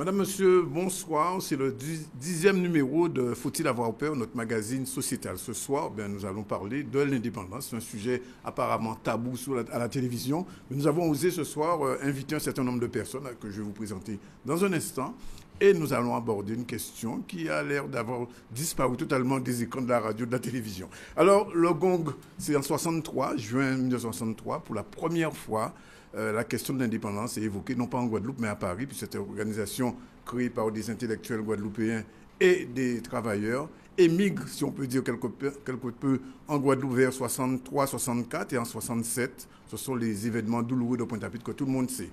Madame, Monsieur, bonsoir. C'est le 10e numéro de Faut-il avoir peur, notre magazine sociétal. Ce soir, nous allons parler de l'indépendance. C'est un sujet apparemment tabou à la télévision. Mais nous avons osé ce soir inviter un certain nombre de personnes que je vais vous présenter dans un instant. Et nous allons aborder une question qui a l'air d'avoir disparu totalement des écrans de la radio, de la télévision. Alors, le gong, c'est en 63, juin 1963, pour la première fois. La question de l'indépendance est évoquée, non pas en Guadeloupe, mais à Paris, puis cette organisation créée par des intellectuels guadeloupéens et des travailleurs émigre, si on peut dire quelque peu, en Guadeloupe vers 63, 64 et en 67. Ce sont les événements douloureux de Pointe-à-Pitre que tout le monde sait.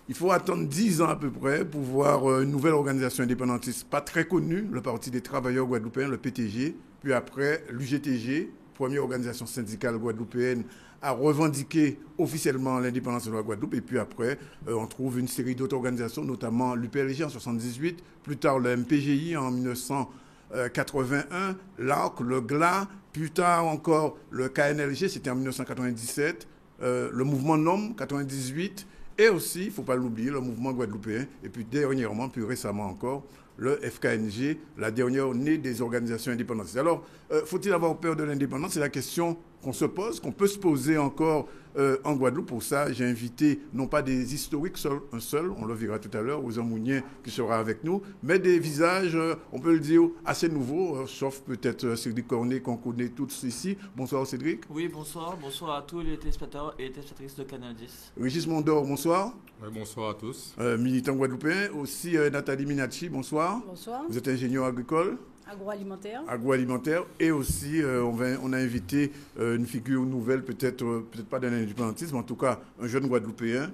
Il faut attendre 10 ans à peu près pour voir une nouvelle organisation indépendantiste, pas très connue, le Parti des travailleurs guadeloupéens, le PTG, puis après l'UGTG, première organisation syndicale guadeloupéenne à revendiquer officiellement l'indépendance de la Guadeloupe. Et puis après, on trouve une série d'autres organisations, notamment l'UPLG en 1978, plus tard le MPGI en 1981, l'ARC, le GLA, plus tard encore le KNLG, c'était en 1997, le mouvement NOM, 98, et aussi, il ne faut pas l'oublier, le mouvement guadeloupéen, et puis dernièrement, plus récemment encore, le FKNG, la dernière née des organisations indépendantistes. Alors, faut-il avoir peur de l'indépendance? C'est la question qu'on se pose, qu'on peut se poser encore en Guadeloupe. Pour ça, j'ai invité non pas des historiques, un seul, on le verra tout à l'heure, Ouzan Mounien qui sera avec nous, mais des visages, on peut le dire, assez nouveaux, sauf peut-être Cédric Cornet qu'on connaît tous ici. Bonsoir Cédric. Oui, bonsoir. Bonsoir à tous les téléspectateurs et téléspectatrices de Canal 10. Régis Mondor, bonsoir. Oui, bonsoir à tous. Militant guadeloupéen. Aussi Nathalie Minacci, bonsoir. Bonsoir. Vous êtes ingénieur agricole. Agroalimentaire. Agroalimentaire. Et aussi, on a invité une figure nouvelle, peut-être pas d'un indépendantisme, en tout cas un jeune Guadeloupéen.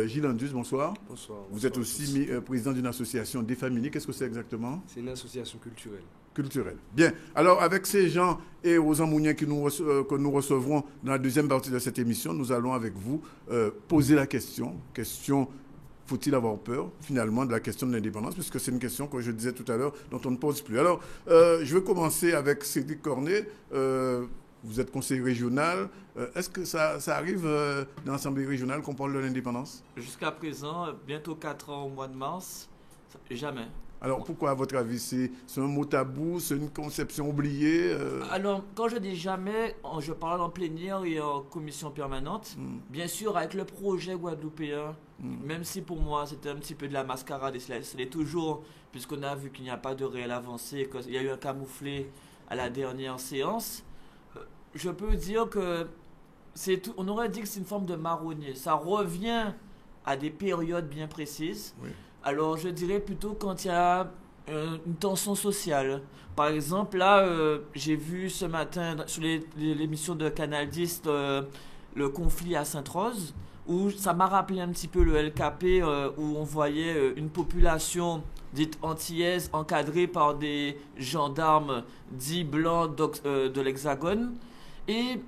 Gilles Andus, bonsoir. Bonsoir. Vous êtes aussi président d'une association des familles. Qu'est-ce que c'est exactement? C'est une association culturelle. Culturelle. Bien. Alors, avec ces gens et Ouzan Mounien que nous recevrons dans la deuxième partie de cette émission, nous allons avec vous poser la question. Faut-il avoir peur, finalement, de la question de l'indépendance, puisque c'est une question que je disais tout à l'heure, dont on ne pose plus. Alors, je vais commencer avec Cédric Cornet. Vous êtes conseiller régional. Est-ce que ça arrive dans l'Assemblée régionale qu'on parle de l'indépendance? Jusqu'à présent, bientôt 4 ans au mois de mars, jamais. Alors, pourquoi, à votre avis, c'est un mot tabou, c'est une conception oubliée Alors, quand je dis jamais, je parle en plénière et en commission permanente. Bien sûr, avec le projet guadeloupéen, même si pour moi, c'était un petit peu de la mascarade, et cela l'est toujours, puisqu'on a vu qu'il n'y a pas de réelle avancée, qu'il y a eu un camouflet à la dernière séance, je peux dire que on aurait dit que c'est une forme de marronnier. Ça revient à des périodes bien précises. Oui. Alors, je dirais plutôt quand il y a une tension sociale. Par exemple, là, j'ai vu ce matin sur l'émission de Canal 10 le conflit à Sainte-Rose, où ça m'a rappelé un petit peu le LKP, où on voyait une population dite antillaise encadrée par des gendarmes dits blancs de l'Hexagone. Et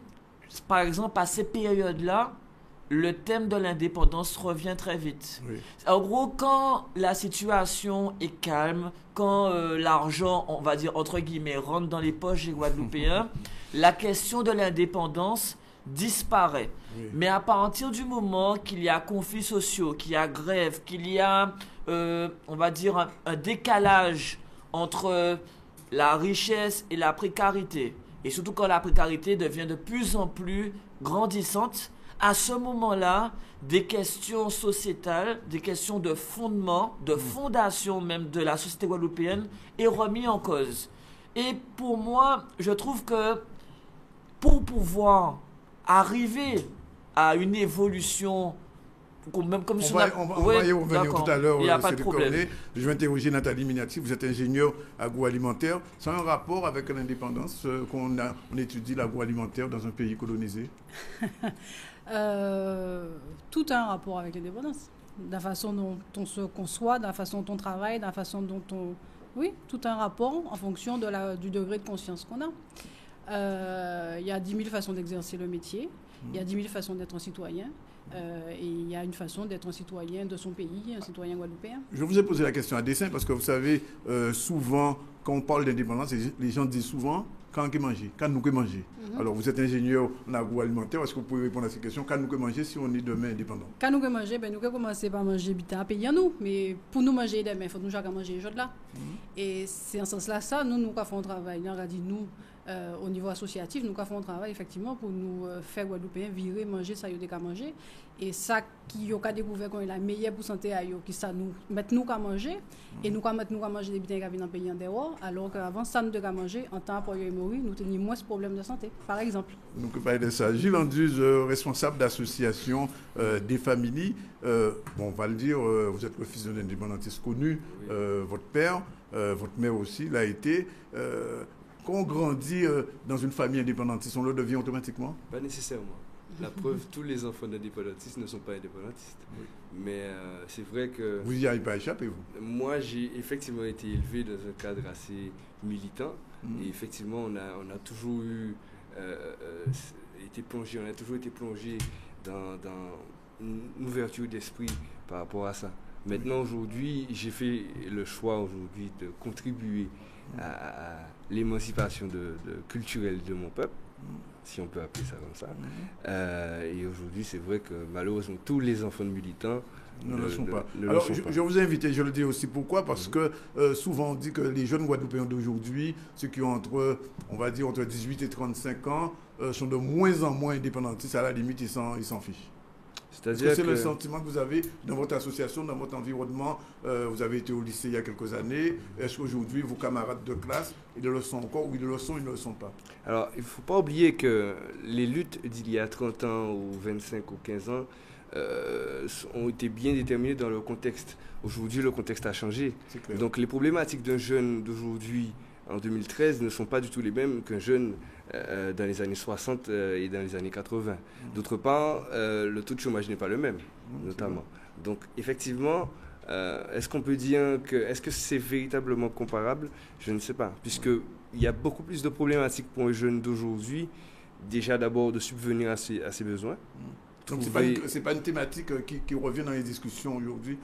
par exemple, à ces périodes-là, le thème de l'indépendance revient très vite. Oui. En gros, quand la situation est calme, quand l'argent, on va dire entre guillemets, rentre dans les poches des Guadeloupéens, la question de l'indépendance disparaît. Oui. Mais à partir du moment qu'il y a conflits sociaux, qu'il y a grève, qu'il y a, on va dire, un décalage entre la richesse et la précarité, et surtout quand la précarité devient de plus en plus grandissante, à ce moment-là, des questions sociétales, des questions de fondement, de fondation même de la société guadeloupéenne est remis en cause. Et pour moi, je trouve que pour pouvoir arriver à une évolution, même comme on va y revenir tout à l'heure. Il n'y a pas de problème. Cornet. Je vais interroger Nathalie Minacci. Vous êtes ingénieur agroalimentaire. C'est un rapport avec l'indépendance qu'on étudie l'agroalimentaire dans un pays colonisé? Tout a un rapport avec l'indépendance. De la façon dont on se conçoit, de la façon dont on travaille, de la façon dont on... Oui, tout a un rapport en fonction du degré de conscience qu'on a. Il y a 10 000 façons d'exercer le métier. Il y a 10 000 façons d'être un citoyen. Et il y a une façon d'être un citoyen de son pays, un citoyen guadeloupéen. Je vous ai posé la question à dessein parce que vous savez, souvent, quand on parle d'indépendance, les gens disent souvent quand on manger, quand nous manger. Alors, vous êtes ingénieur en agroalimentaire, est-ce que vous pouvez répondre à cette question? Quand nous manger si on est demain indépendant? Quand nous manger, ben, nous commencer par manger bitin à payer nous, mais pour nous manger demain, il faut nous chacun manger les choses là. Et c'est en ce sens-là, ça, nous faisons un travail. On a dit nous, au niveau associatif, nous faisons un travail effectivement pour nous faire Guadeloupéens virer, manger ça, ils ont manger. Et ça qui a découvert qu'on est la meilleure pour santé à qui ça nous mettre nous qu'à manger et nous mettre nous à manger des bitins qui viennent dans le pays en dehors, alors qu'avant ça nous devons manger en temps pour mourir, nous tenions moins ce problème de santé, par exemple. Donc, parler de ça. Gilles Anduze, responsable d'association des familles. Bon, on va le dire, vous êtes le fils d'un indépendantiste connu, votre père, votre mère aussi l'a été. Quand on grandit dans une famille indépendantiste, on le devient automatiquement? Pas nécessairement. La preuve, tous les enfants d'indépendantistes ne sont pas indépendantistes. Mais c'est vrai que... Vous n'y avez pas échappé, vous? Moi, j'ai effectivement été élevé dans un cadre assez militant. Et effectivement, on a toujours été plongé dans une ouverture d'esprit par rapport à ça. Maintenant, aujourd'hui, j'ai fait le choix aujourd'hui de contribuer à l'émancipation culturelle de mon peuple, si on peut appeler ça comme ça. Et aujourd'hui, c'est vrai que malheureusement, tous les enfants de militants ne le sont pas. Alors, je vous ai invité, je le dis aussi pourquoi, parce que souvent on dit que les jeunes Guadeloupéens d'aujourd'hui, ceux qui ont entre 18 et 35 ans, sont de moins en moins indépendantistes, à la limite, ils s'en fichent. C'est-à-dire que c'est le sentiment que vous avez dans votre association, dans votre environnement. Vous avez été au lycée il y a quelques années. Est-ce qu'aujourd'hui, vos camarades de classe, ils le sont encore ou ils le sont, ils ne le sont pas? Alors, il ne faut pas oublier que les luttes d'il y a 30 ans ou 25 ou 15 ans ont été bien déterminées dans le contexte. Aujourd'hui, le contexte a changé. Donc, les problématiques d'un jeune d'aujourd'hui, en 2013, ne sont pas du tout les mêmes qu'un jeune dans les années 60 et dans les années 80. D'autre part, le taux de chômage n'est pas le même, notamment. Donc, effectivement, est-ce qu'on peut dire est-ce que c'est véritablement comparable? Je ne sais pas, puisqu'il y a beaucoup plus de problématiques pour un jeune d'aujourd'hui, déjà d'abord de subvenir à ses besoins. Donc, c'est pas une thématique qui revient dans les discussions aujourd'hui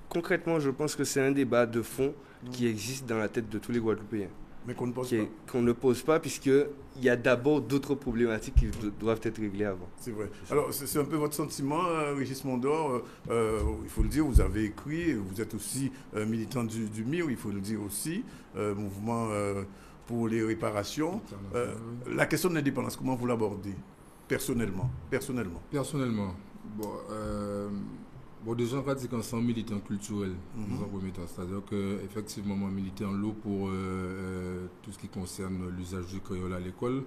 Concrètement, je pense que c'est un débat de fond qui existe dans la tête de tous les Guadeloupéens. Mais qu'on ne pose pas. Qu'on ne pose pas, puisqu'il y a d'abord d'autres problématiques qui doivent être réglées avant. C'est vrai. Alors, c'est un peu votre sentiment, Régis Mondor. Il faut le dire, vous avez écrit, vous êtes aussi militant du MIR, il faut le dire aussi, mouvement pour les réparations. La question de l'indépendance, comment vous l'abordez personnellement? Bon, déjà, on va dire qu'on est militant culturel dans un premier temps. C'est-à-dire qu'effectivement, moi, milité en lot pour tout ce qui concerne l'usage du créole à l'école.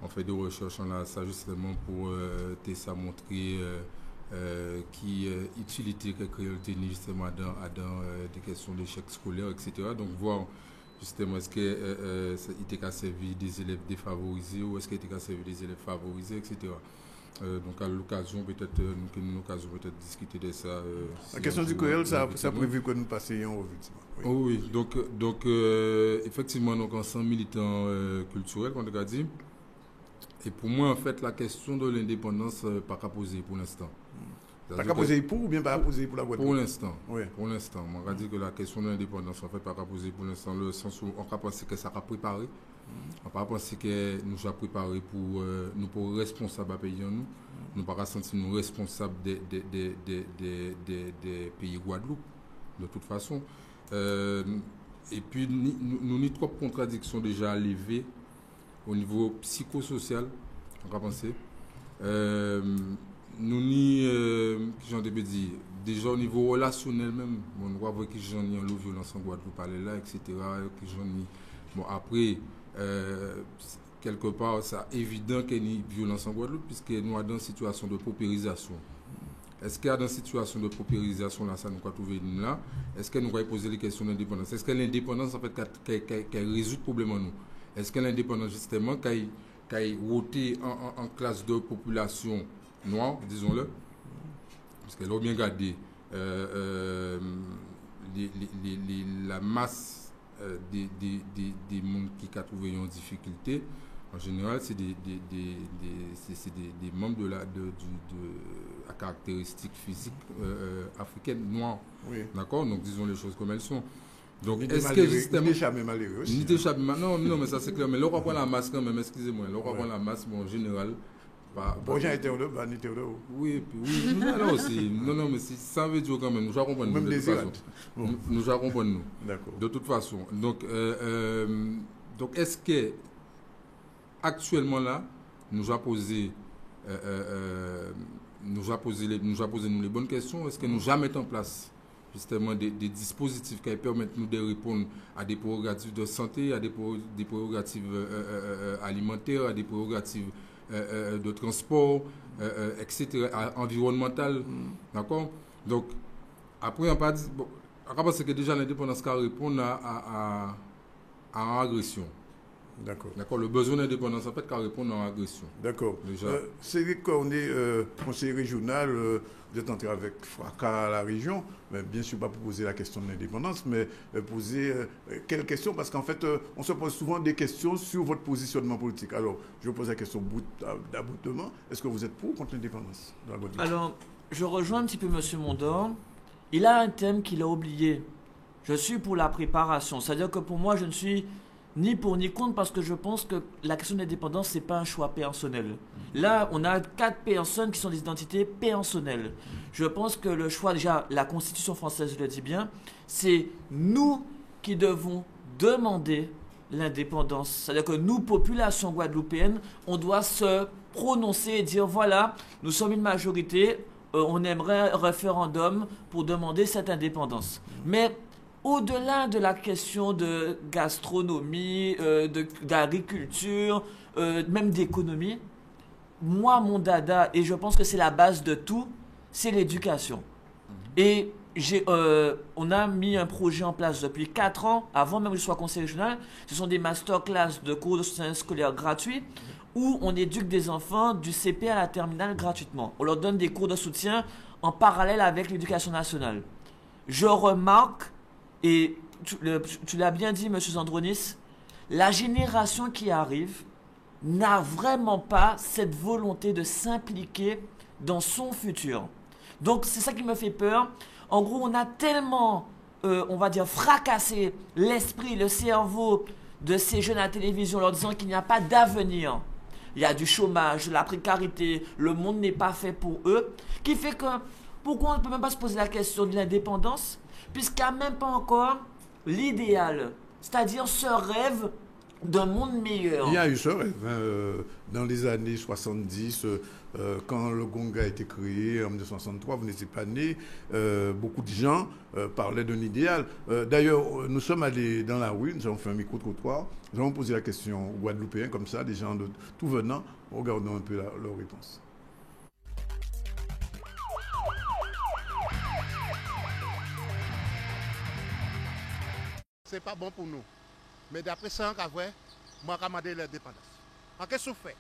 On fait des recherches en ça justement pour ça montrer qui utilité que le créole tenait justement dans des questions d'échec scolaire, etc. Donc, voir justement est-ce qu'il était servi des élèves défavorisés ou est-ce qu'il était servi des élèves favorisés, etc. Donc à l'occasion peut-être discuter de ça. La question du créole, ça a prévu que nous passions au revue. Oui. Donc effectivement, donc ensemble militant culturel, comme on a dit. Et pour moi, en fait, la question de l'indépendance pas qu'à poser pour l'instant. Pas qu'à poser pour ou bien pas à poser pour la Guadeloupe? Pour l'instant. Oui. Pour l'instant. On va dire que la question de l'indépendance, en fait, pas qu'à poser pour l'instant, le sens où on va penser que ça a préparé. On va penser que nous avons préparé pour responsables à pays nous. Nous pas sentir nous responsables des pays Guadeloupe, de toute façon. Et puis, nous avons trois contradictions déjà levées au niveau psychosocial, on va penser. Nous ni j'en ai dit déjà au niveau relationnel même on voit que j'en ai en violence en Guadeloupe parler là etc que j'en ai bon après quelque part c'est évident qu'il y a une violence en Guadeloupe puisque nous sommes dans une situation de paupérisation. Est-ce qu'il y a dans une situation de paupérisation là ça nous va trouver là? Est-ce que nous va poser les questions d'indépendance? Est-ce que l'indépendance en fait qu'elle résout le problème en nous? Est-ce que l'indépendance justement qu'elle roté en classe de population noire, disons-le, parce qu'elle a bien gardé la masse des gens qui ont trouvé en difficulté, En général, c'est des membres de la caractéristique physique africaine noire. Oui. D'accord? Donc, disons les choses comme elles sont. Donc, est-ce que justement. Ni malheureux aussi. Non, mais ça c'est clair. Mais là, on va prendre la masse quand même, excusez-moi. Là, on va prendre la masse, bon, en général. Bon, j'ai été là, oui, non, mais ça veut dire quand même, nous allons comprendre nous, de toute façon. Nous allons comprendre nous. D'accord. De toute façon. Donc, est-ce que actuellement là, nous a posé nous les bonnes questions? Est-ce que nous jamais mettons en place justement des dispositifs qui permettent nous de répondre à des prérogatives de santé, à des prérogatives alimentaires, à des prérogatives de transport, etc., environnemental, d'accord? Donc, après, on pas dit, bon, on pense que déjà l'indépendance qui répond à agression. D'accord. Le besoin d'indépendance, en fait, qui répond à agression. D'accord. C'est vrai qu'on est conseiller régional, vous êtes entré avec fracas à la région, mais bien sûr pas pour poser la question de l'indépendance, mais poser quelles questions, parce qu'en fait, on se pose souvent des questions sur votre positionnement politique. Alors, je vous pose la question d'aboutement. Est-ce que vous êtes pour ou contre l'indépendance de la Guadeloupe? Alors, je rejoins un petit peu M. Mondor. Il a un thème qu'il a oublié. Je suis pour la préparation. C'est-à-dire que pour moi, je ne suis ni pour ni contre, parce que je pense que la question de l'indépendance, ce n'est pas un choix personnel. Là, on a 4 personnes qui sont des identités personnelles. Je pense que le choix, déjà, la Constitution française le dit bien, c'est nous qui devons demander l'indépendance. C'est-à-dire que nous, population guadeloupéenne, on doit se prononcer et dire, voilà, nous sommes une majorité, on aimerait un référendum pour demander cette indépendance. Mais au-delà de la question de gastronomie, d'agriculture, même d'économie, moi, mon dada, et je pense que c'est la base de tout, c'est l'éducation. Et on a mis un projet en place depuis 4 ans, avant même que je sois conseiller régional. Ce sont des masterclass de cours de soutien scolaire gratuits où on éduque des enfants du CP à la terminale gratuitement. On leur donne des cours de soutien en parallèle avec l'éducation nationale. Je remarque, et tu l'as bien dit, M. Zandronis, la génération qui arrive n'a vraiment pas cette volonté de s'impliquer dans son futur. Donc c'est ça qui me fait peur. En gros, on a tellement, on va dire, fracassé l'esprit, le cerveau de ces jeunes à la télévision, leur disant qu'il n'y a pas d'avenir. Il y a du chômage, de la précarité, le monde n'est pas fait pour eux, qui fait que, pourquoi on ne peut même pas se poser la question de l'indépendance, puisqu'il n'y a même pas encore l'idéal, c'est-à-dire ce rêve d'un monde meilleur. Il y a eu ce rêve dans les années 70, quand le Gong a été créé en 1963, vous n'étiez pas né, beaucoup de gens parlaient d'un idéal. D'ailleurs, nous sommes allés dans la rue, nous avons fait un micro-trottoir, nous avons posé la question aux Guadeloupéens, comme ça, des gens de tout venant, regardons un peu leur réponse. C'est pas bon pour nous. Mais d'après ça, moi, je demandé l'indépendance. En qu'est-ce que vous faites?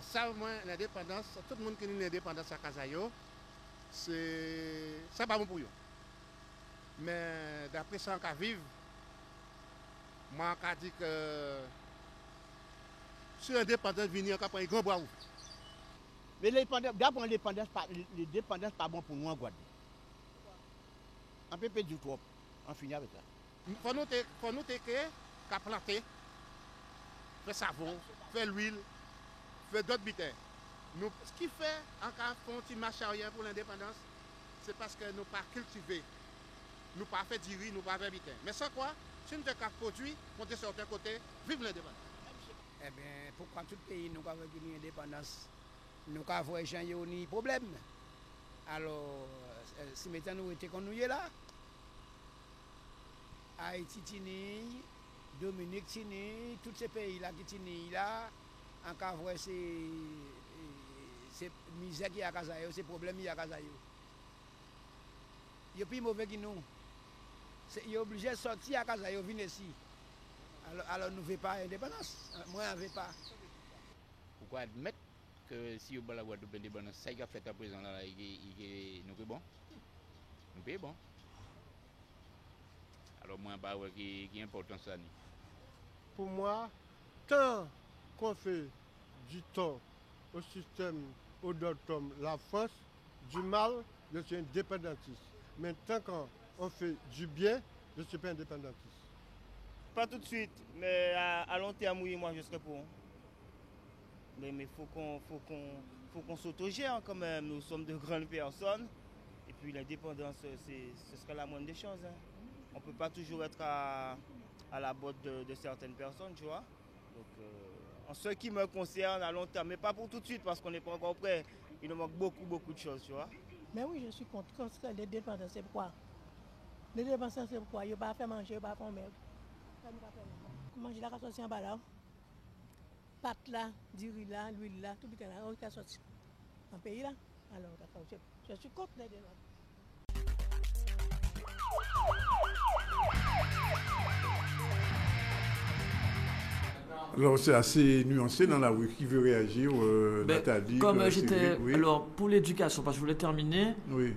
Ça, moi, l'indépendance, tout le monde qui a l'indépendance à Kazayo, c'est pas bon pour eux. Mais d'après ça, on vivre, moi, je dis que si l'indépendance vient, on prend un grand bras. Mais d'abord, l'indépendance n'est pas bon pour nous en Guadeloupe. On peut perdre du trop. On finit avec ça. Il faut nous planter, faire savon, faire l'huile, faire d'autres bitins. Ce qui fait, en cas de petit marché arrière pour l'indépendance, c'est parce que nous ne pas cultiver, nous ne pas faire du riz, nous ne pas faire bitin. Mais sans quoi, si nous avons produit, monter sur un côté, vive l'indépendance. Eh bien, pourquoi tout pays nous avons une indépendance, nous avons un problème. Alors, si maintenant nous étions connus là, Haïti tini, Dominique tini, tous ces pays-là qui tini là, encore voir ces misères qui y a à Kazayo, ces problèmes qui y a à Kazayo. Il y a plus mauvais que nous. Il est obligé de sortir à Kazayo, venir ici. Alors nous ne voulons pas l'indépendance. Moi, je ne veux pas. Pourquoi admettre que si vous avez la Guadeloupe indépendance, ça qui a fait à présent là, nous sommes bon. Nous sommes bon. Alors moi, qui est important ça. Pour moi, tant qu'on fait du tort au système, au dom, la France, du mal, je suis indépendantiste. Mais tant qu'on fait du bien, je ne suis pas indépendantiste. Pas tout de suite, mais à long terme, oui, moi je serai pour. Mais il faut qu'on s'autogère quand même. Nous sommes de grandes personnes. Et puis l'indépendance, ce serait la moindre des choses. Hein. On ne peut pas toujours être à la botte de certaines personnes, tu vois. Donc, en ce qui me concerne, à long terme, mais pas pour tout de suite parce qu'on n'est pas encore prêt. Il nous manque beaucoup de choses, tu vois. Mais oui, je suis contre l'indépendance. C'est pourquoi? L'indépendance, c'est pourquoi? Il ne pas faire manger, il ne pas faire manger. Manger la casse en bas là. Pâte là, du riz là, l'huile là, tout le là, on a sorti. En pays là. Alors, je suis contre l'indépendance. Alors, c'est assez nuancé dans la rue. Qui veut réagir, Nathalie? Comme j'étais... Oui. Alors, pour l'éducation, parce que je voulais terminer. Oui.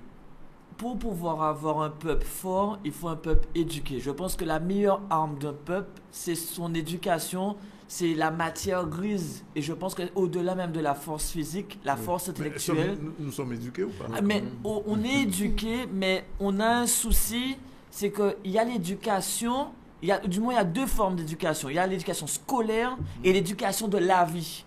Pour pouvoir avoir un peuple fort, il faut un peuple éduqué. Je pense que la meilleure arme d'un peuple, c'est son éducation, c'est la matière grise. Et je pense qu'au-delà même de la force physique, la force intellectuelle... Nous sommes éduqués ou pas? Mais on est éduqués, mais on a un souci, c'est qu'il y a l'éducation... Du moins, il y a deux formes d'éducation. Il y a l'éducation scolaire et l'éducation de la vie.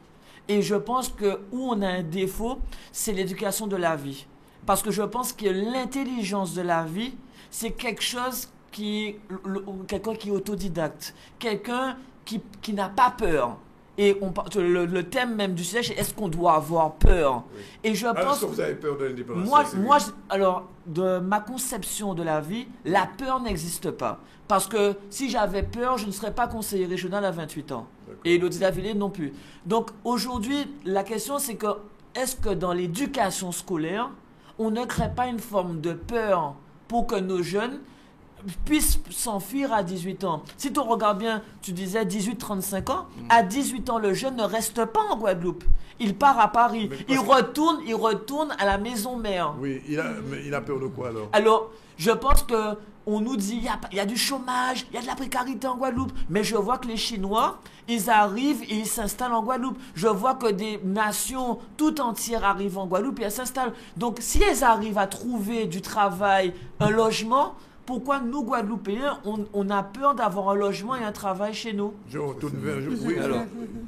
Et je pense que où on a un défaut, c'est l'éducation de la vie. Parce que je pense que l'intelligence de la vie, c'est quelque chose quelqu'un qui est autodidacte. Quelqu'un qui n'a pas peur. Et le thème même du sujet, c'est est-ce qu'on doit avoir peur? Oui. Et je pense. Est-ce que vous avez peur de l'indépendance? Alors, de ma conception de la vie, la peur n'existe pas. Parce que si j'avais peur, je ne serais pas conseiller régional à 28 ans. Et Elodie Davillé non plus. Donc aujourd'hui, la question c'est que est-ce que dans l'éducation scolaire, on ne crée pas une forme de peur pour que nos jeunes puissent s'enfuir à 18 ans. Si tu regardes bien, tu disais 18-35 ans, à 18 ans, le jeune ne reste pas en Guadeloupe. Il part à Paris. Il retourne à la maison mère. Oui, mais il a peur de quoi alors? Alors, je pense que on nous dit il y a du chômage, il y a de la précarité en Guadeloupe. Mais je vois que les Chinois, ils arrivent et ils s'installent en Guadeloupe. Je vois que des nations tout entières arrivent en Guadeloupe et elles s'installent. Donc, si elles arrivent à trouver du travail, un logement, pourquoi nous, Guadeloupéens, on a peur d'avoir un logement et un travail chez nous? Je retourne vers...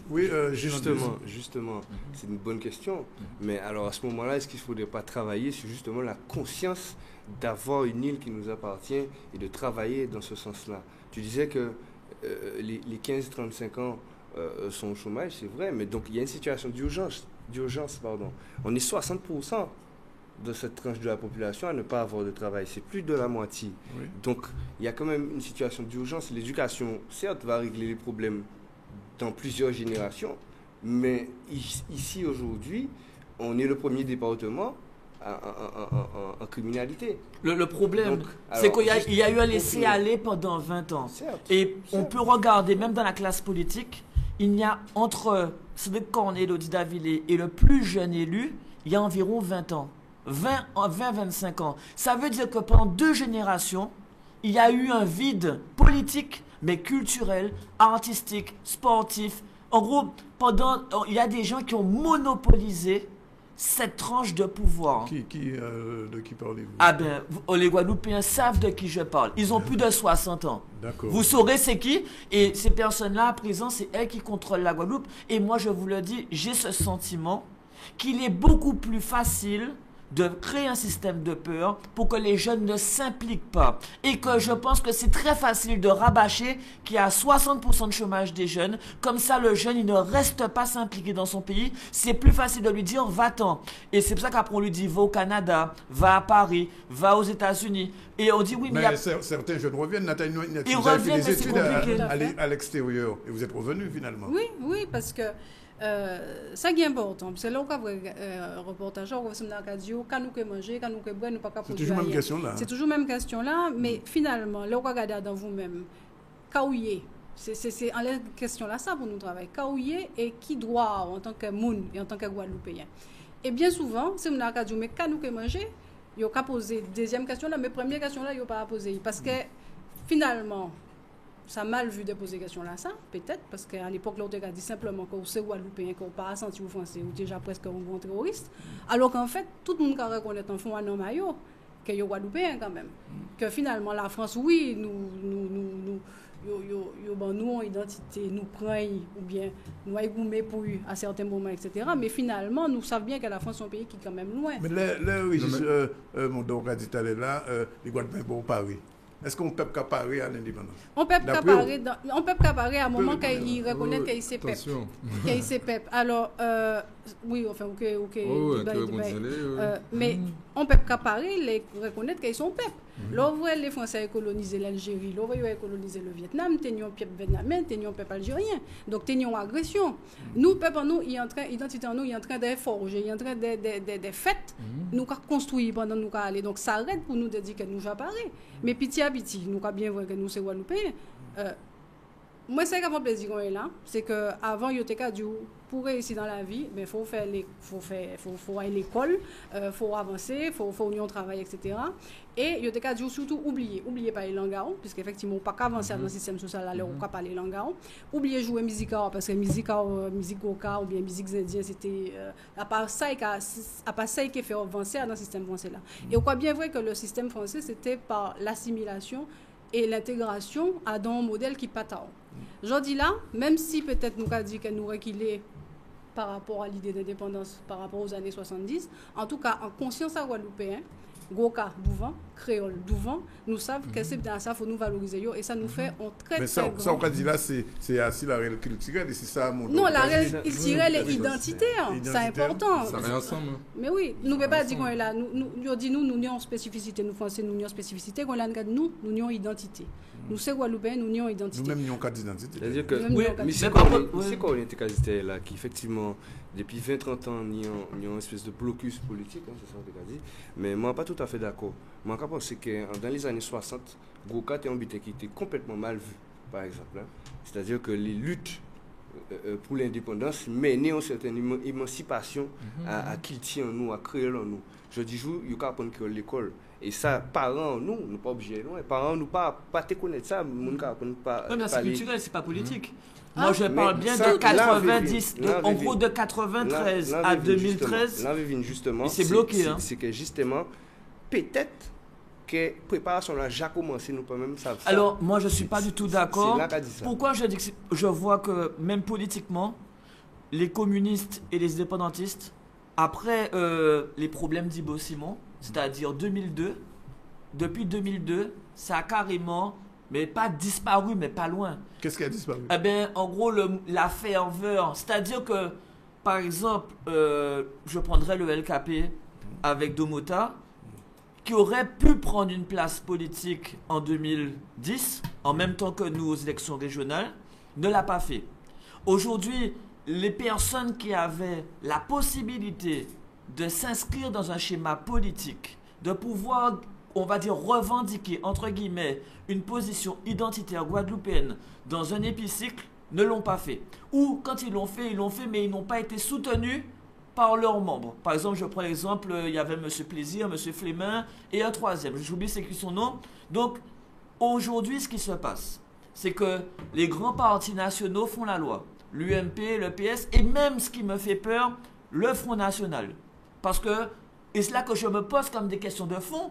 Oui, alors, justement, c'est une bonne question. Mais alors, à ce moment-là, est-ce qu'il ne faudrait pas travailler sur justement la conscience d'avoir une île qui nous appartient et de travailler dans ce sens-là? Tu disais que les 15-35 ans sont au chômage, c'est vrai, mais donc il y a une situation d'urgence. On est 60% de cette tranche de la population à ne pas avoir de travail. C'est plus de la moitié. Oui. Donc, il y a quand même une situation d'urgence. L'éducation, certes, va régler les problèmes dans plusieurs générations, mais ici, aujourd'hui, on est le premier département en criminalité. Le problème, c'est qu'il y a eu un laisser-aller pendant 20 ans. Et on peut regarder, même dans la classe politique, il y a entre Cédric Cornet, Elodie Davillé et le plus jeune élu, il y a environ 20 ans. 20-25 ans. Ça veut dire que pendant 2 générations, il y a eu un vide politique, mais culturel, artistique, sportif. En gros, il y a des gens qui ont monopolisé cette tranche de pouvoir. De qui parlez-vous? Ah ben, les Guadeloupéens savent de qui je parle. Ils ont plus de 60 ans. D'accord. Vous saurez c'est qui. Et ces personnes-là, à présent, c'est elles qui contrôlent la Guadeloupe. Et moi, je vous le dis, j'ai ce sentiment qu'il est beaucoup plus facile de créer un système de peur pour que les jeunes ne s'impliquent pas. Et que je pense que c'est très facile de rabâcher qu'il y a 60% de chômage des jeunes. Comme ça, le jeune, il ne reste pas s'impliquer dans son pays. C'est plus facile de lui dire, va-t'en. Et c'est pour ça qu'après, on lui dit, va au Canada, va à Paris, va aux États-Unis. Et on dit, oui, mais... certains jeunes reviennent, Nathalie, ils reviennent, mais c'est compliqué. À l'extérieur. Et vous êtes revenus, finalement. Oui, parce que ça qui est important, parce que là, on a un reportage, on va dans la radio, quand nous manger, quand nous boire, nous pas produire. C'est toujours la même question là. C'est toujours la même question là, mais finalement, là, on va regarder dans vous-même, kaouye, c'est en la question là, ça pour nous travailler, kaouye et qui doit en tant que moun et en tant que Guadeloupéen. Et bien souvent, c'est dans la radio, mais quand nous manger, il y a poser deuxième question là, mais première question là, il n'y a pas à poser, parce que finalement, ça mal vu de poser question là, ça, peut-être, parce qu'à l'époque, l'autre a dit simplement que c'est Guadeloupéen, qu'on pas senti aux Français, ou déjà presque un bon terroriste, alors qu'en fait, tout le monde qui reconnaît en fond un homme maillot, que est Guadeloupéen quand même. Que finalement, la France, oui, nous en identité, nous prenons, ou bien nous avons pour eux à certains moments, etc. Mais finalement, nous savons bien que la France est un pays qui est quand même loin. Mais mon don a dit tout à l'heure là, les Guadeloupéens pour Paris. Est-ce qu'on peut comparer à l'indépendance? On peut comparer à un moment qu'il reconnaît qu'il s'est pep. Qu'il s'est pep. Alors, oui, enfin, ok. Mais on peut comparer, reconnaître qu'ils sont pep. Là, les Français ont colonisé l'Algérie, là, ils ont colonisé le Vietnam, ils ont peuple vietnamien, ils ont peuple algérien. Donc, ils ont agression. Nous, peuple en nous, identité en nous, il est en train de forger, il est en train de fêtes, nous avons construit pendant nous aller. Donc, ça arrête pour nous de dire que nous avons parlé. Mais petit à petit, nous avons bien vu que nous sommes Guadeloupéens. Moi, c'est un plaisir qu'on est là. C'est qu'avant, il y a dit pour réussir dans la vie, il faut aller à l'école, il faut avancer, il faut union travail, etc. Et il y a dit surtout oubliez pas les langues, puisqu'effectivement, on ne peut pas avancer dans le système social, alors on ne peut pas les langues. Oubliez jouer musique, parce que musique goka ou bien musique indienne, c'était à part ça qui fait avancer dans le système français là. Et on croit bien vrai que le système français, c'était par l'assimilation et l'intégration à dans un modèle qui pas tard. Je dis là, même si peut-être nous avons dit que nous reculons par rapport à l'idée d'indépendance, par rapport aux années 70, en tout cas, en conscience à Guadeloupéen, Goka, Douvant, Créole, Douvant, nous savons que c'est dans ça, il faut nous valoriser, et ça nous fait un très, mais ça, ça, on a dit là, c'est assis la réelle culturelle, et c'est ça, mon non, la réelle culturelle est identitaire, c'est important. Ça vient ensemble. Mais oui, nous ne pouvons pas dire qu'on est là, nous disons, nous avons spécificité, nous Français, nous avons spécificité, qu'on a nous avons identité. Nous, c'est Guadeloupéens, nous avons identité. Nous-mêmes, nous avons carte d'identité. C'est-à-dire que, oui, mais c'est quoi l'identité là, qui effectivement, depuis 20-30 ans, il y a une espèce de blocus politique, hein, c'est ça qu'on a dit. Mais moi, pas tout à fait d'accord. Moi, je pense que dans les années 60, Goka était un butin qui était complètement mal vu, par exemple. Hein. C'est-à-dire que les luttes pour l'indépendance menaient une certaine émancipation à qui tient en nous, à créer en nous. Je dis, il faut apprendre que l'école. Et ça, parents, nous ne sommes pas obligés. Parents, nous pas te connaître ça. Nous ne sommes pas. Oui, mais c'est culturel, c'est pas politique. Moi, je parle bien de 90, en gros de 93 à 2013. Là, justement, c'est bloqué. C'est que justement, peut-être que la préparation a déjà commencé, nous pas même ça. Alors, moi, je ne suis pas du tout d'accord. C'est là qu'a dit ça. Pourquoi je dis que je vois que même politiquement, les communistes et les indépendantistes, après les problèmes d'Ibo Simon, c'est-à-dire 2002, depuis 2002, ça a carrément, mais pas disparu, mais pas loin. Qu'est-ce qui a disparu? Eh bien, en gros, la ferveur. C'est-à-dire que, par exemple, je prendrais le LKP avec Domota, qui aurait pu prendre une place politique en 2010, en même temps que nous aux élections régionales, ne l'a pas fait. Aujourd'hui, les personnes qui avaient la possibilité de s'inscrire dans un schéma politique, de pouvoir, on va dire, revendiquer, entre guillemets, une position identitaire guadeloupéenne dans un hémicycle, ne l'ont pas fait. Ou, quand ils l'ont fait, mais ils n'ont pas été soutenus par leurs membres. Par exemple, je prends l'exemple, il y avait M. Plaisir, M. Flemin et un troisième. J'oublie c'est qui son nom. Donc, aujourd'hui, ce qui se passe, c'est que les grands partis nationaux font la loi. L'UMP, le PS, et même ce qui me fait peur, le Front National. Parce que, et c'est là que je me pose comme des questions de fond,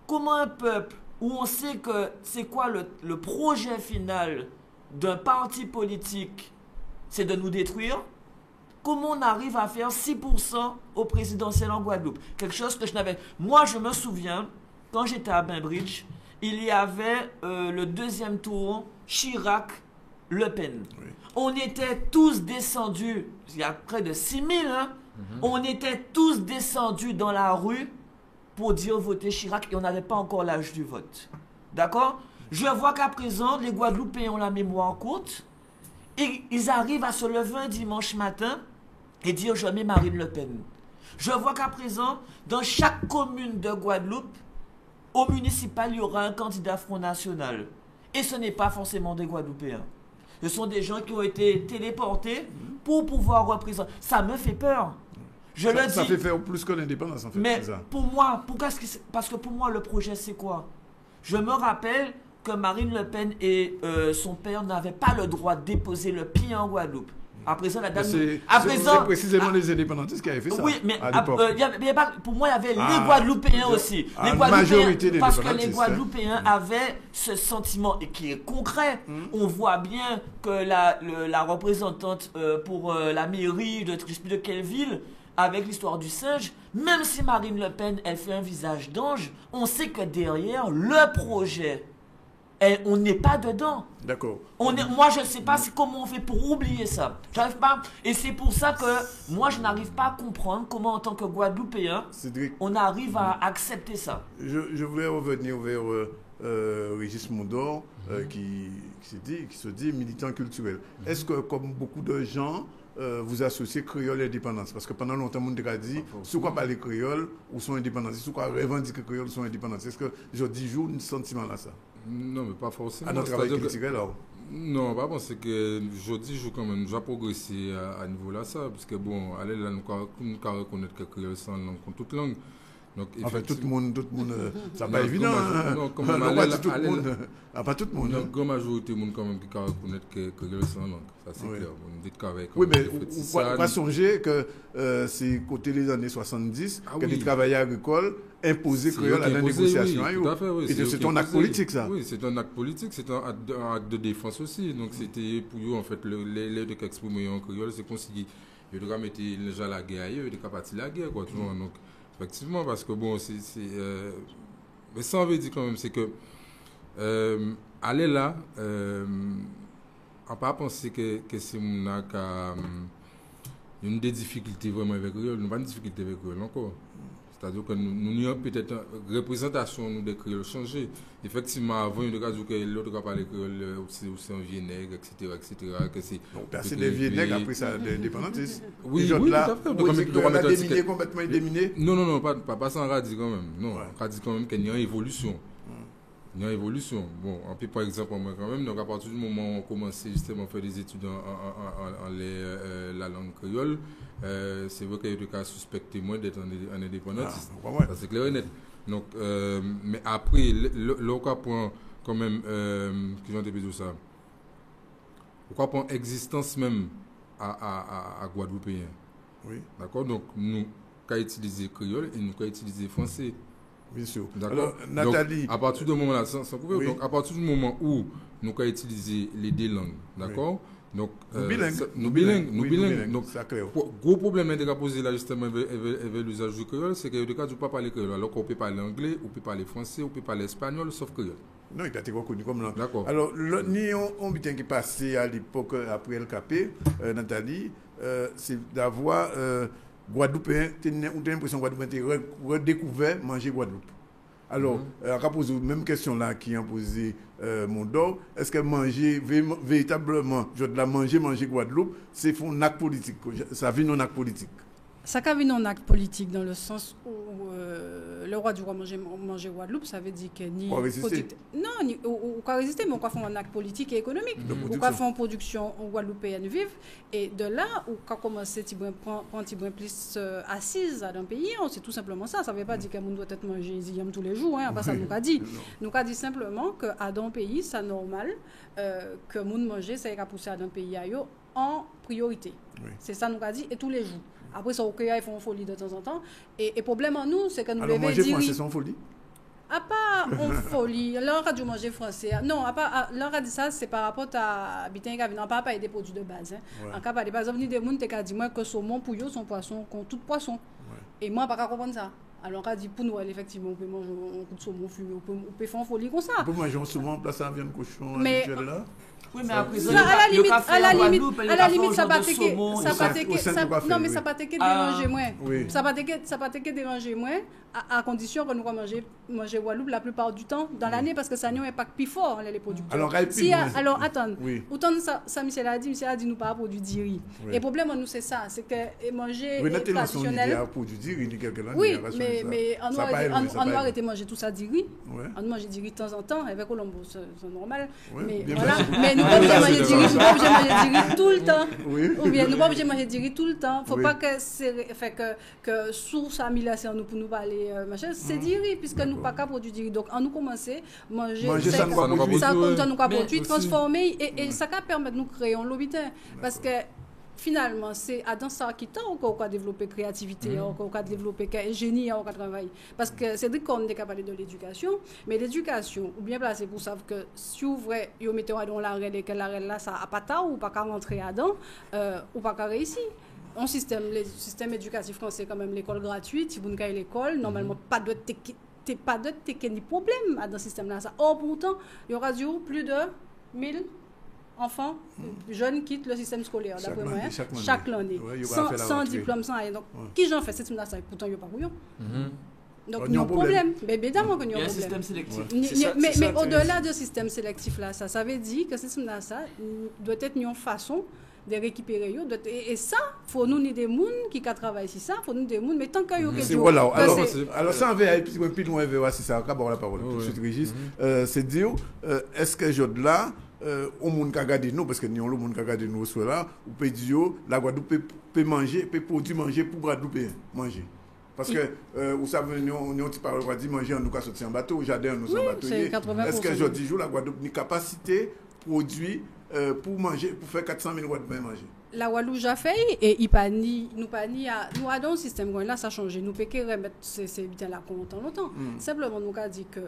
comment un peuple où on sait que c'est quoi le projet final d'un parti politique, c'est de nous détruire, comment on arrive à faire 6% au présidentiel en Guadeloupe? Quelque chose que je n'avais... Moi, je me souviens, quand j'étais à Bainbridge, il y avait le deuxième tour, Chirac-Le Pen. Oui. On était tous descendus, il y a près de 6 000, hein, on était tous descendus dans la rue pour dire voter Chirac et on n'avait pas encore l'âge du vote. D'accord? Je vois qu'à présent, les Guadeloupéens ont la mémoire courte et ils arrivent à se lever un dimanche matin et dire je mets Marine Le Pen. Je vois qu'à présent, dans chaque commune de Guadeloupe, au municipal, il y aura un candidat Front National. Et ce n'est pas forcément des Guadeloupéens. Ce sont des gens qui ont été téléportés pour pouvoir représenter. Ça me fait peur. Ça fait faire plus que l'indépendance, en fait. Mais pour moi, parce que pour moi, le projet, c'est quoi? Je me rappelle que Marine Le Pen et son père n'avaient pas le droit de déposer le pied en Guadeloupe. À présent, la dame. C'est précisément les indépendantistes qui avaient fait ça. Oui, mais pour moi, il y avait les Ah, Guadeloupéens aussi. Les majorité des parce que les indépendantistes, Guadeloupéens avaient ce sentiment, et qui est concret. On voit bien que la représentante pour la mairie de de quelle ville, avec l'histoire du singe, même si Marine Le Pen, elle fait un visage d'ange, on sait que derrière, le projet, on n'est pas dedans. D'accord. Moi, je ne sais pas comment on fait pour oublier ça. J'arrive pas. Et c'est pour ça que moi, je n'arrive pas à comprendre comment, en tant que Guadeloupéen, on arrive à accepter ça. Je voulais revenir vers Régis Mondor, qui se dit militant culturel. Est-ce que, comme beaucoup de gens, vous associez créole et indépendance? Parce que pendant longtemps, on a dit, sous quoi parler créole ou sont indépendants, sous quoi revendiquer créole ou sont indépendants. Est-ce que je dis jour un sentiment là, ça? Non, mais pas forcément. À notre travail culturel, alors? Non, pas penser que je dis quand même, j'ai progressé à niveau là, ça, parce que bon, allez là, nous pouvons reconnaître que créole sans langue, contre toute langue. Donc, enfin, tout le monde, ça pas évident. Non, comme pas tout le monde. La grande majorité du monde quand même qui reconnaître que créole sans langue, ça c'est clair. Oui, mais on ne pas songer que c'est côté les années 70 que les travailleurs agricoles imposaient créole à la négociation. Et c'est un acte politique, ça. Oui, c'est un acte politique, c'est un acte de défense aussi. Donc c'était pour eux, en fait, les de qu'exprimer en créole, c'est qu'on s'est dit, ils doivent mettre les gens à la guerre, ils doivent partir la guerre, quoi, tu vois. Donc, effectivement, parce que bon, mais ça, on veut dire quand même, c'est que aller là, on pas penser que c'est une des difficultés vraiment avec créole, nous pas une difficulté avec créole encore. C'est-à-dire que nous avons peut-être une représentation des créoles changée. Effectivement, avant, il y a des gens qui l'autre parler créole, c'est un vieux nègre, etc. C'est des vieux nègres après ça, des indépendantistes. Oui, tout à fait. On a déminé, complètement déminé. Non, pas sans radis quand même. Non, radis quand même qu'il y a une évolution. Il y a une évolution. Bon, en plus, par exemple, moi quand même, donc à partir du moment où on commence justement à faire des études en la langue créole, c'est vrai qu'il y a des cas suspectés moins d'être un indépendantiste. Ça c'est clair et net. Donc, mais après, le cas point quand même, qui j'en ai besoin de ça, pourquoi point existence même à Guadeloupéen. Oui. D'accord. Donc nous, qu'à utiliser créole et nous qu'à utiliser français. Bien sûr. Alors, Nathalie. Donc, à partir du moment là, sans couvrir, oui. Donc à partir du moment où nous avons utilisé les deux langues, d'accord. Oui. Donc nous bilingues. Donc gros problème est de poser là justement avec l'usage du créole, c'est que le cas du pas parler créole, alors qu'on peut parler anglais, on peut parler français, on peut parler espagnol, sauf créole. Non, il a été reconnu comme langue. D'accord. Alors on bien qui passé à l'époque après LKP, Nathalie, c'est d'avoir Guadeloupéen, on a l'impression que Guadeloupéen a redécouvert manger Guadeloupe. Alors, on va poser la même question là qui a posé Mondor. Est-ce que manger, véritablement, je dois manger Guadeloupe, c'est un acte politique, ça vient d'un acte politique? Ça vient d'un acte politique dans le sens où le roi du roi manger Guadeloupe, ça veut dire que ni non, on peut résister, mais on peut faire un acte politique et économique. On peut faire une production guadeloupéenne vive. Et de là, on peut commencer à prendre plus assise dans le pays. C'est tout simplement ça. Ça ne veut pas dire que monde doit être mangé tous les jours. Hein. Ça nous a dit. Nous a dit simplement qu'à dans le pays, c'est normal que le monde mange, ça ira pousser dans le pays en priorité. Oui. C'est ça nous a dit et tous les jours. Après, ça, ils font folie de temps en temps. Et le problème en nous, c'est que nous devons dire... Alors, manger français sans folie? À part en folie, leur a dû manger français. Non, leur a dit ça, c'est par rapport à Bitin Gavin. On ne parle pas des produits de base. En cas, par exemple, il y a des gens qui ont dit que saumon, pour eux, son poisson, contre tout poisson. Ouais. Et moi, je ne peux pas comprendre ça. Alors, on a dit pour nous, effectivement, on peut manger un coup de saumon fumé, on peut faire en folie comme ça. On peut manger un saumon place à viande cochon habituelle là? Oui, mais après ça, à la limite, ça va te non, mais ça va te déranger moins. Ça va te déranger moins à condition que nous manger Guadeloupe la plupart du temps dans l'année parce que ça a un impact plus fort les producteurs. Alors attends, autant ça Michel a dit nous pas produire du riz. Et le problème nous c'est ça, c'est que manger traditionnel. Oui, Mais on doit arrêter de manger tout ça du riz. On mange du riz de temps en temps, avec Colombo, c'est normal. Mais voilà, mais nous ne pouvons pas manger du riz tout le temps. Ou bien nous ne pouvons pas manger du riz tout le temps. Il ne faut pas que sous sa millation nous pour nous parler machin, c'est du riz puisque nous pas qu'à produire du riz. Donc on nous commencer manger ça nous pas produit, transformer et ça va permettre de nous créer un l'hôpital parce que finalement, c'est dans ça qui t'a encore développer créativité, encore développer génie, encore travail. Parce que c'est qu'on est capable de l'éducation, mais l'éducation, ou bien placé pour savoir que si vous mettez dans l'arrêt et que l'arrêt là, ça n'a pas tard, ou pas qu'à rentrer dedans, ou pas qu'à réussir. Le système éducatif français, quand même, l'école gratuite, si vous n'avez pas l'école, normalement, pas de problème dans ce système-là. Or, pourtant, il y aura plus de 1000 enfants, jeunes quittent le système scolaire, d'après moi, chaque année. Sans diplôme, sans rien. Donc, qui j'en fais cette ça pourtant, il n'y a pas bouillon. Donc, il y a un problème. Mais évidemment qu'il y a un problème. Il y a un système sélectif. Mais au-delà du système sélectif-là, ça veut dire que ce système-là, ça doit être une façon de récupérer. Et ça, il faut nous des gens qui travaillent sur ça, il faut nous des gens, mais tant qu'il y a quelque chose. Alors, ça, puis loin, c'est ça, on va la parole. Régis, c'est dire, est-ce que je là, au monde qui a gardé nous, parce que nous, le monde qui a gardé nous, soit là, ou peut dire, la Guadeloupe peut manger, peut produire manger pour Guadeloupe manger. Parce que, vous savez, nous, on va dire manger, on nous a sorti en bateau, au jardin, nous sommes bateliers. Est-ce que je dis, la Guadeloupe a une capacité produire pour manger, pour faire 400 000 watts de manger? La Guadeloupe a fait, et nous avons un système là, ça a changé. Nous ne pouvons pas remettre ces bitins-là longtemps. Simplement, nous avons dit que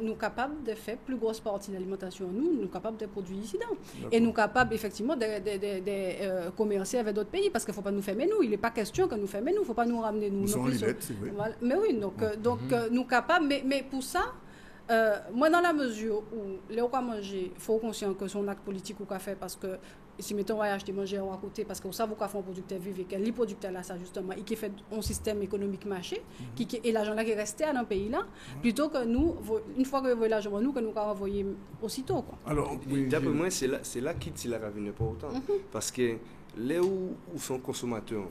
nous sommes capables de faire plus grosse partie de l'alimentation, nous sommes capables de produire ici. Et nous sommes capables effectivement de commercer avec d'autres pays parce qu'il ne faut pas nous fermer nous. Il n'est pas question que nous fermer nous, il ne faut pas nous ramener nous. Nous sommes libres, c'est vrai. Voilà. Mais oui, donc nous sommes capables, mais pour ça, moi dans la mesure où les gens manger, il faut conscient que son acte politique ou qu'a fait parce que si mettons on va acheter manger à côté parce qu'on sait qu'on fait un producteur vivre et que les producteurs là ça justement et qui fait un système économique marché et l'argent là qui restait dans le pays là plutôt que nous une fois que vous voyez l'argent nous que nous envoyer aussitôt quoi. Alors d'après moi c'est là qui tire la ravine pas autant parce que les où sont consommateurs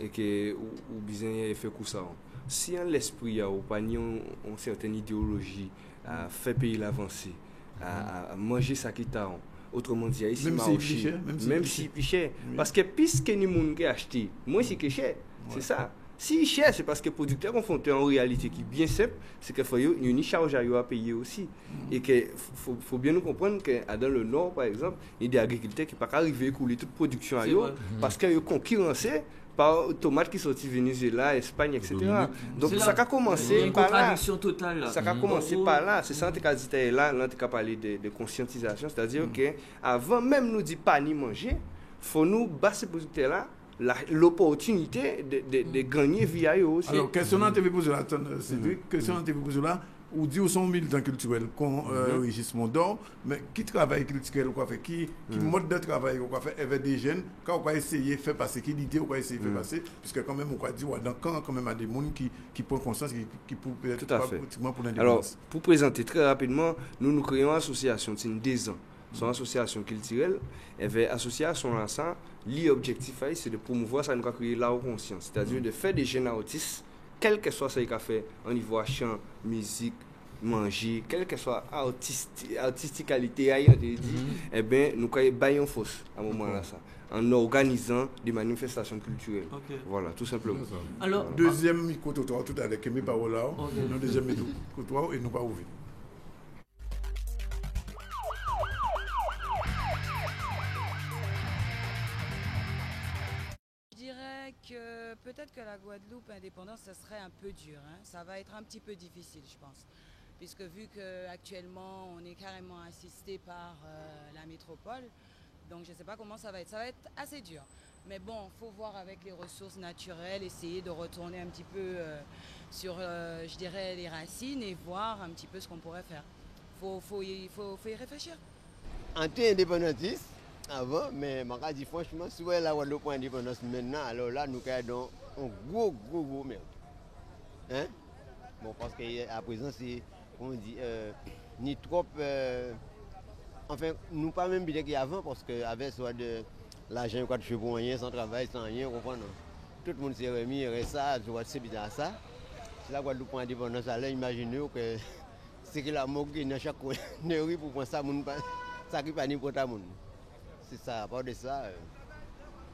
et que ou bien fait coup ça si en l'esprit ou pas une certaine idéologie à faire pays l'avancer à manger ça qui t'a autrement dit ici même si plus cher parce que puisque ni monde qui acheté moi c'est que cher c'est ça si cher c'est parce que producteur confronté en réalité qui bien simple c'est que faut une charge à payer aussi et que faut bien nous comprendre que dans le nord par exemple il y a des agriculteurs qui pas arriver à couler toute production à eux parce que concurrencé par tomates qui sortent du Venezuela, Espagne, etc. Donc ça a commencé par là. Ça a commencé par là. C'est ça que tu as dit là, tu as parlé de conscientisation, c'est-à-dire que avant même nous dire pas ni manger, faut nous battre ces producteurs-là l'opportunité de gagner via eux aussi. Alors question on t'avait posé là, Cédric, question on t'avait posé là. Ou dit aux 100 militants culturels qu'on Régis Mondor, mais qui travaille culturel, quoi fait, qui mode de travail, quoi fait, avec des jeunes, quand on va essayer de faire passer, qui l'idée, on va essayer de faire passer, puisque quand même, on va dire, quand même, il y a des gens qui prennent conscience, qui peuvent être pratiquement pour l'indépendance. Alors, pour présenter très rapidement, nous créons une association, c'est 2 ans. Son association culturelle, et association à ça, l'objectif, c'est de promouvoir ça, nous créer la conscience, c'est-à-dire de faire des jeunes autistes, quel que soit ce qu'il a fait au niveau chant, musique, manger, quelle que soit artisticalité, eh bien, nous avons une force à un moment là ça, en organisant des manifestations culturelles. Voilà, tout simplement. Alors, deuxième micro-trottoir, tout à l'heure, qui est mes paroles là, nous deuxième micro-trottoir et nous pas ouvrir. Que peut-être que la Guadeloupe indépendante, ce serait un peu dur. Ça va être un petit peu difficile, je pense. Puisque vu qu'actuellement, on est carrément assisté par la métropole, donc je ne sais pas comment ça va être. Ça va être assez dur. Mais bon, il faut voir avec les ressources naturelles, essayer de retourner un petit peu sur, je dirais, les racines et voir un petit peu ce qu'on pourrait faire. Il faut y réfléchir. Anti-indépendantiste avant, mais je dis franchement, si vous avez la Guadeloupe indépendance maintenant, alors là, nous avons un gros merde. Hein? Bon, parce qu'à présent, c'est, on dit, ni trop. Enfin, nous pas même bien qu'avant, parce qu'avec soit de l'argent, quoi de chevaux, rien, sans travail, sans rien, comprendre. Tout le monde s'est remis, ça, je vois c'est bizarre ça. Si la Guadeloupe prend indépendance, alors imaginez que c'est que la moque dans chaque coin pour prendre ça, ça qui pas n'importe où. C'est ça, à part de ça,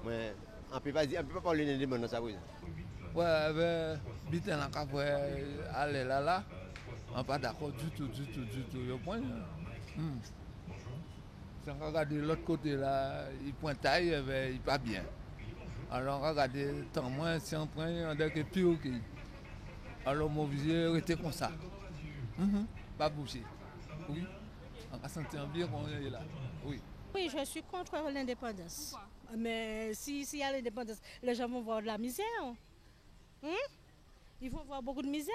mais on ne peut pas parler d'indépendance à présent. Ouais, bitin la cap aller là, on n'est pas d'accord du tout. Le point. Si on regarde de l'autre côté là, il pointaille, il n'est pas bien. Alors on regarde tant moins, si on prend, on dit que plus ok. Alors mon vieux était comme ça. Pas bouger. Oui. On va sentir bien qu'on est là. Oui. Oui, je suis contre l'indépendance. Mais s'il y a l'indépendance, les gens vont voir de la misère. Ils vont voir beaucoup de misère.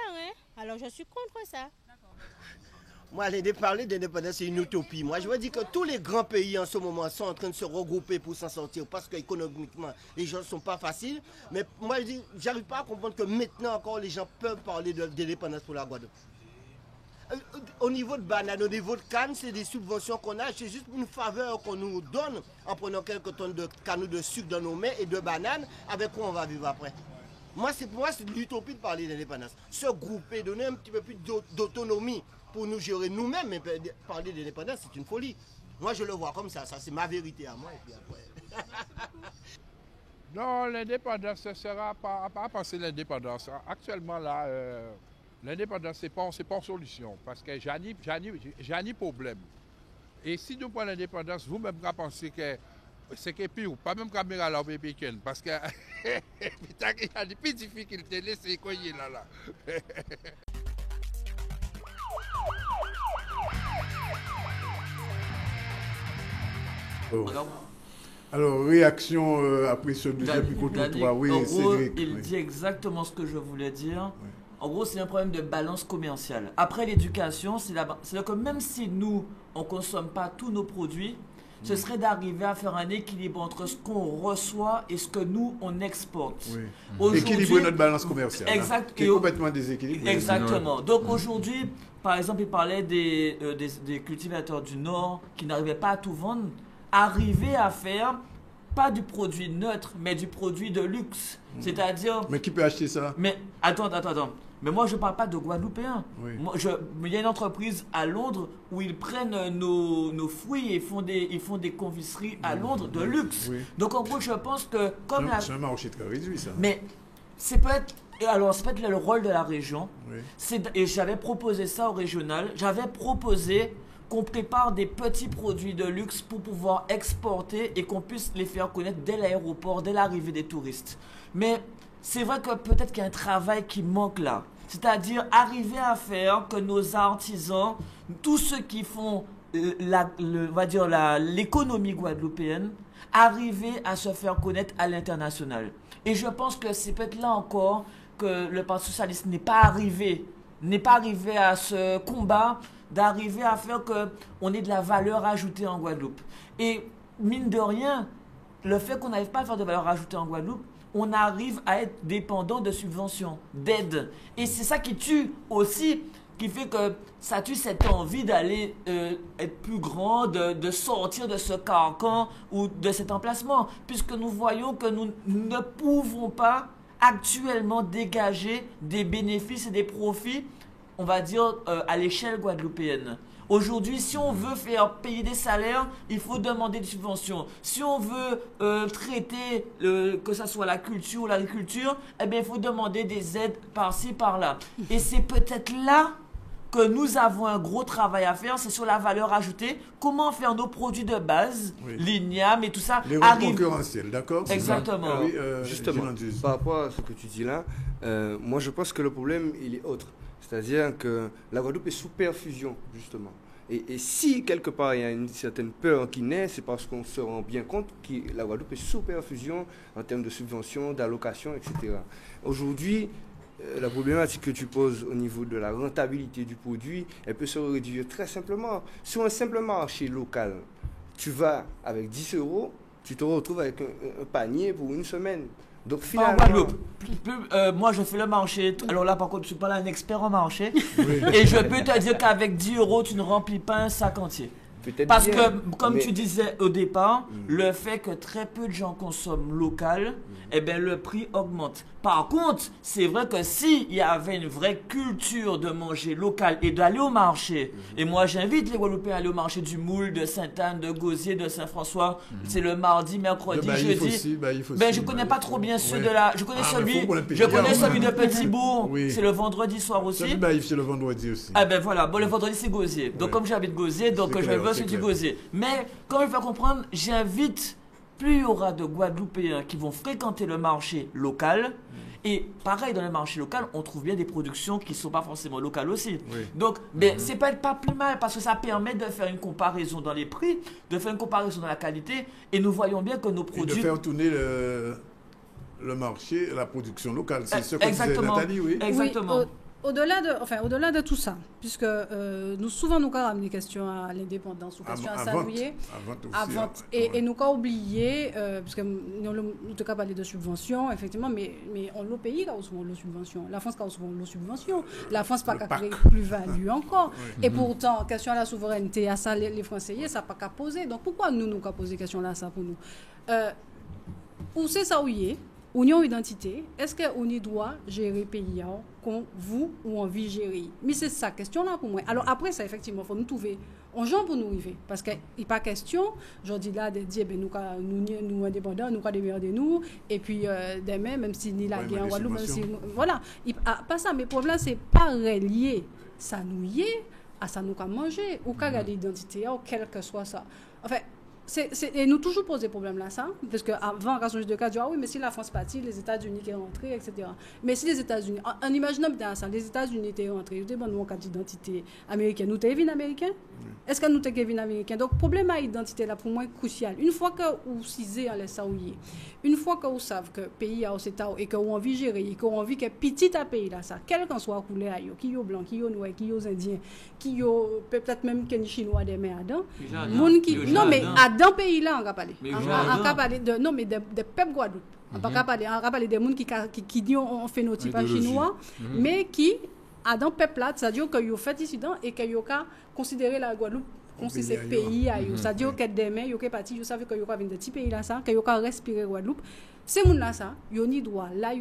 Alors je suis contre ça. Moi, parler d'indépendance, c'est une utopie. Moi, je veux dire que tous les grands pays en ce moment sont en train de se regrouper pour s'en sortir parce qu'économiquement, les gens ne sont pas faciles. Mais moi, je n'arrive pas à comprendre que maintenant encore, les gens peuvent parler d'indépendance pour la Guadeloupe. Au niveau de banane, au niveau de canne, c'est des subventions qu'on a, c'est juste une faveur qu'on nous donne en prenant quelques tonnes de canne de sucre dans nos mains et de bananes, avec quoi on va vivre après. Pour moi, c'est l'utopie de parler d'indépendance. Se grouper, donner un petit peu plus d'autonomie pour nous gérer nous-mêmes, mais parler d'indépendance, c'est une folie. Moi, je le vois comme ça c'est ma vérité à moi. Et puis après. Non, l'indépendance, ce sera pas penser l'indépendance. Actuellement, là, l'indépendance, c'est pas une solution, parce que j'ai un problème. Et si nous prenons l'indépendance, vous-même, vous pensez que c'est que pire, pas même caméra là au week-end, parce que il y a des petites difficultés, laissez quoi il est là. Alors, réaction après ce deuxième micro-trottoir. Oui, en gros, Cédric, il dit exactement ce que je voulais dire. Oui. En gros, c'est un problème de balance commerciale. Après l'éducation, c'est que même si nous, on ne consomme pas tous nos produits, ce serait d'arriver à faire un équilibre entre ce qu'on reçoit et ce que nous, on exporte. Oui. Équilibrer notre balance commerciale. Exact. Qui est complètement déséquilibré. Exactement. Donc aujourd'hui, par exemple, il parlait des cultivateurs du Nord qui n'arrivaient pas à tout vendre. Arriver à faire, pas du produit neutre, mais du produit de luxe. C'est-à-dire... Mais qui peut acheter ça? Mais attends. Mais moi, je ne parle pas de Guadeloupéens. Oui. Il y a une entreprise à Londres où ils prennent nos fruits et ils font des confiseries à Londres de luxe. Oui. Donc, en gros, je pense que... C'est un marché très réduit, ça. Mais c'est peut-être le rôle de la région. Oui. Et j'avais proposé ça au régional. J'avais proposé qu'on prépare des petits produits de luxe pour pouvoir exporter et qu'on puisse les faire connaître dès l'aéroport, dès l'arrivée des touristes. Mais... c'est vrai que peut-être qu'il y a un travail qui manque là. C'est-à-dire arriver à faire que nos artisans, tous ceux qui font l'économie guadeloupéenne, arriver à se faire connaître à l'international. Et je pense que c'est peut-être là encore que le Parti socialiste n'est pas arrivé à ce combat d'arriver à faire qu'on ait de la valeur ajoutée en Guadeloupe. Et mine de rien, le fait qu'on n'arrive pas à faire de valeur ajoutée en Guadeloupe, on arrive à être dépendant de subventions, d'aides. Et c'est ça qui tue aussi, qui fait que ça tue cette envie d'aller être plus grand, de sortir de ce carcan ou de cet emplacement. Puisque nous voyons que nous ne pouvons pas actuellement dégager des bénéfices et des profits, on va dire, à l'échelle guadeloupéenne. Aujourd'hui, si on veut faire payer des salaires, il faut demander des subventions. Si on veut traiter, que ce soit la culture ou l'agriculture, eh bien, il faut demander des aides par-ci, par-là. Et c'est peut-être là que nous avons un gros travail à faire, c'est sur la valeur ajoutée. Comment faire nos produits de base, l'IGNIAM et tout ça. Les rôles concurrentiels, d'accord? Exactement. Oui, justement, par rapport à ce que tu dis là, moi je pense que le problème, il est autre. C'est-à-dire que la Guadeloupe est sous perfusion, justement. Et si, quelque part, il y a une certaine peur qui naît, c'est parce qu'on se rend bien compte que la Guadeloupe est sous perfusion en termes de subventions, d'allocations, etc. Aujourd'hui, la problématique que tu poses au niveau de la rentabilité du produit, elle peut se réduire très simplement. Sur un simple marché local, tu vas avec 10 €, tu te retrouves avec un panier pour une semaine. Donc finalement... moi je fais le marché. Alors là par contre je suis pas là un expert en marché. Et je peux te dire qu'avec 10 € tu ne remplis pas un sac entier. Parce que, comme tu disais au départ, le fait que très peu de gens consomment local, eh ben, le prix augmente. Par contre, c'est vrai que s'il y avait une vraie culture de manger local et d'aller au marché, et moi j'invite les Guadeloupéens à aller au marché du Moule, de Sainte-Anne, de Gosier, de Saint-François, c'est le mardi, mercredi, jeudi. Je connais pas trop bien ceux de la... Je connais celui de Petit-Bourg, c'est le vendredi soir aussi. C'est le vendredi aussi. Ah ben voilà, bon, le vendredi c'est Gosier. Donc comme j'habite Gosier, donc je veux celui du Gosier. Mais comme je vais comprendre, j'invite, plus il y aura de Guadeloupéens qui vont fréquenter le marché local, et pareil dans le marché local, on trouve bien des productions qui ne sont pas forcément locales aussi. Donc, c'est pas plus mal parce que ça permet de faire une comparaison dans les prix, de faire une comparaison dans la qualité, et nous voyons bien que nos produits... Et de faire tourner le marché, la production locale. C'est ce que disait Nathalie, oui. Exactement. Au-delà de tout ça, puisque souvent nous avons des questions à l'indépendance, ou questions à saluer, et nous avons oublié, puisque nous avons parlé de subventions, effectivement, mais on le pays qui a souvent de subventions. La France a souvent de subventions. La France n'a pas créé plus-value encore. Et pourtant, question à la souveraineté, à ça, les Français, ça n'a pas qu'à poser. Donc pourquoi nous avons posé question là ça pour nous? Où c'est ça où y est? Union identité, est-ce qu'on y doit gérer le pays comme vous ou on vit gérer? Mais c'est ça question-là pour moi. Alors après ça, effectivement, il faut nous trouver un genre pour nous arriver. Parce qu'il n'y a pas question, je dis là, de dire, nous indépendants, nous démerder nous, et puis demain, même si ni la guerre en Guadeloupe, même si... Voilà, pas ça, mais le problème, c'est pas relié. Ça nous y est, à ça nous qu'à manger, ou qu'à garder l'identité, ou quel que soit ça. Enfin, et nous toujours posé des problèmes là, ça, parce qu'avant, quand on de cas, oui, mais si la France partit, les États-Unis qui sont rentrés, etc. Mais si les États-Unis, en imaginant bien ça, les États-Unis étaient rentrés, ils ont une carte d'identité américaine. Nous, t'es venu américain? Est-ce que nous, t'es venu américain? Donc, le problème à l'identité, là, pour moi, est crucial. Une fois que vous cisez en les saouillés, une fois que vous savez que le pays a aussi et que vous envie de gérer, et que vous envie que petit à pays là, ça, quel qu'en soit la couleur, qui est blanc, qui est noir, qui est indien, qui est peut-être même qu'un chinois des mers Adam, non, mais dans le pays là, on va parler. On va parler de non, mais de peuples Guadeloupe. On va parler des gens qui ont un phénotype chinois, mais qui dans le peuple là, c'est-à-dire qu'ils ont fait ici et qu'ils ont considéré la Guadeloupe comme si c'est pays à eux. C'est-à-dire que demain, ils sont partis, ils savent qu'ils ont venir de petits pays là, ça, qu'ils ont respiré Guadeloupe. Ces gens là, ça, ils ont droit là,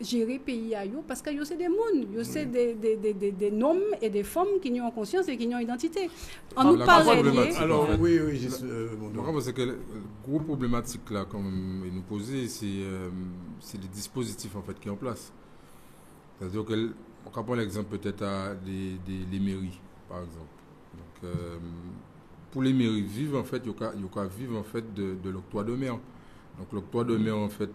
gérer pays à eux parce que c'est des gens, c'est des hommes et des femmes qui ont conscience et qui ont identité. On nous parle de... Alors oui, c'est que la grosse problématique là, comme il nous posait, c'est les dispositifs en fait qui sont en place. C'est-à-dire que on va prendre l'exemple peut-être des mairies, par exemple. Donc pour les mairies vivre en fait, il y a vivre en fait de l'octroi de mer. Donc l'octroi de mer en fait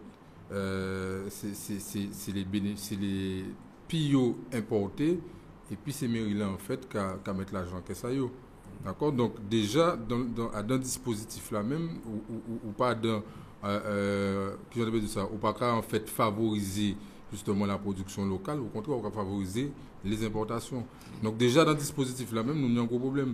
c'est les pillots importés et puis ces mairies-là en fait qu'à mettre l'argent qu'est ça yo. D'accord, donc déjà dans un dispositif là même ou pas dans qui j'avais dit ça ou pas qu'à en fait favoriser justement la production locale, au contraire on va favoriser les importations. Donc déjà dans le dispositif là même nous avons un gros problème.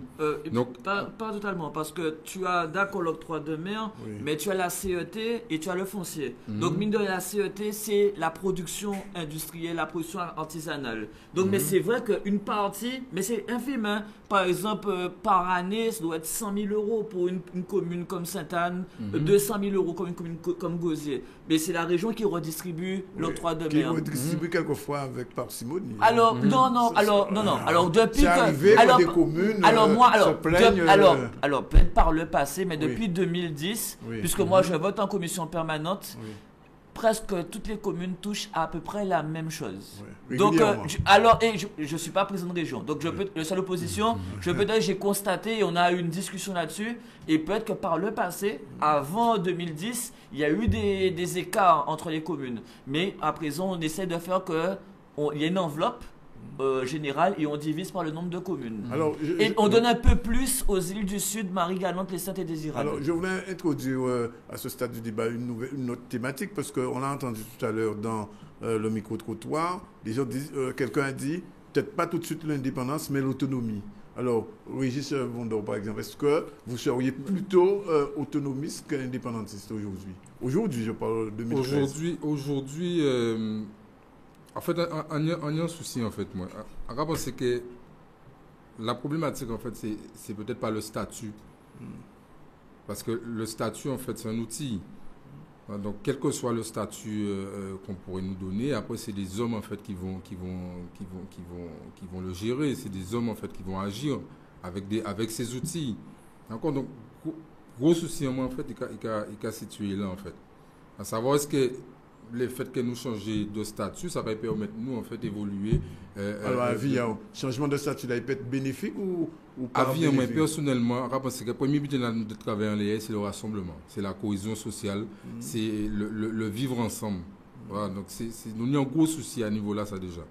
Donc pas totalement parce que tu as d'accord l'octroi de mer, mais tu as la CET et tu as le foncier. Donc mine de la CET c'est la production industrielle, la production artisanale. Donc mais c'est vrai qu'une partie, mais c'est infime. Hein. Par exemple par année ça doit être 100 000 € pour une commune comme Sainte-Anne, 200 000 € comme une commune comme Gosier. Mais c'est la région qui redistribue l'octroi de mer. Qui redistribue quelquefois avec parcimonie. Alors non. Alors depuis que des communes se plaignent. Alors peut-être par le passé, mais depuis 2010, puisque moi je vote en commission permanente, presque toutes les communes touchent à peu près la même chose. Donc je suis pas président de région, donc le seul opposition, je peux dire j'ai constaté, on a eu une discussion là-dessus, et peut-être que par le passé, avant 2010, il y a eu des écarts entre les communes, mais à présent on essaie de faire il y a une enveloppe générale et on divise par le nombre de communes. Alors, on donne un peu plus aux îles du Sud, Marie-Galante, les Saintes et Désirables. Alors, je voulais introduire à ce stade du débat une autre thématique parce qu'on a entendu tout à l'heure dans le micro-trottoir, les gens disent, quelqu'un a dit, peut-être pas tout de suite l'indépendance, mais l'autonomie. Alors, Régis Vondor, par exemple, est-ce que vous seriez plutôt autonomiste qu'indépendantiste aujourd'hui? Aujourd'hui, je parle de 2013. Aujourd'hui, en fait, on y a un souci, en fait, moi. En rapport, c'est que la problématique, en fait, c'est peut-être pas le statut. Parce que le statut, en fait, c'est un outil. Donc, quel que soit le statut qu'on pourrait nous donner, après, c'est des hommes, en fait, qui vont le gérer. C'est des hommes, en fait, qui vont agir avec ces outils. D'accord? Donc, gros souci, en fait, il a situé là, en fait. À savoir, est-ce que le fait que nous changions de statut, ça va permettre nous, en fait, d'évoluer. Alors, à vie, changement de statut, là, il peut être bénéfique ou pas à vie, moi, personnellement, je pense que le premier but de travailler en l'EA, c'est le rassemblement, c'est la cohésion sociale, c'est le vivre ensemble. Voilà, donc, nous avons un gros souci à ce niveau-là, ça déjà.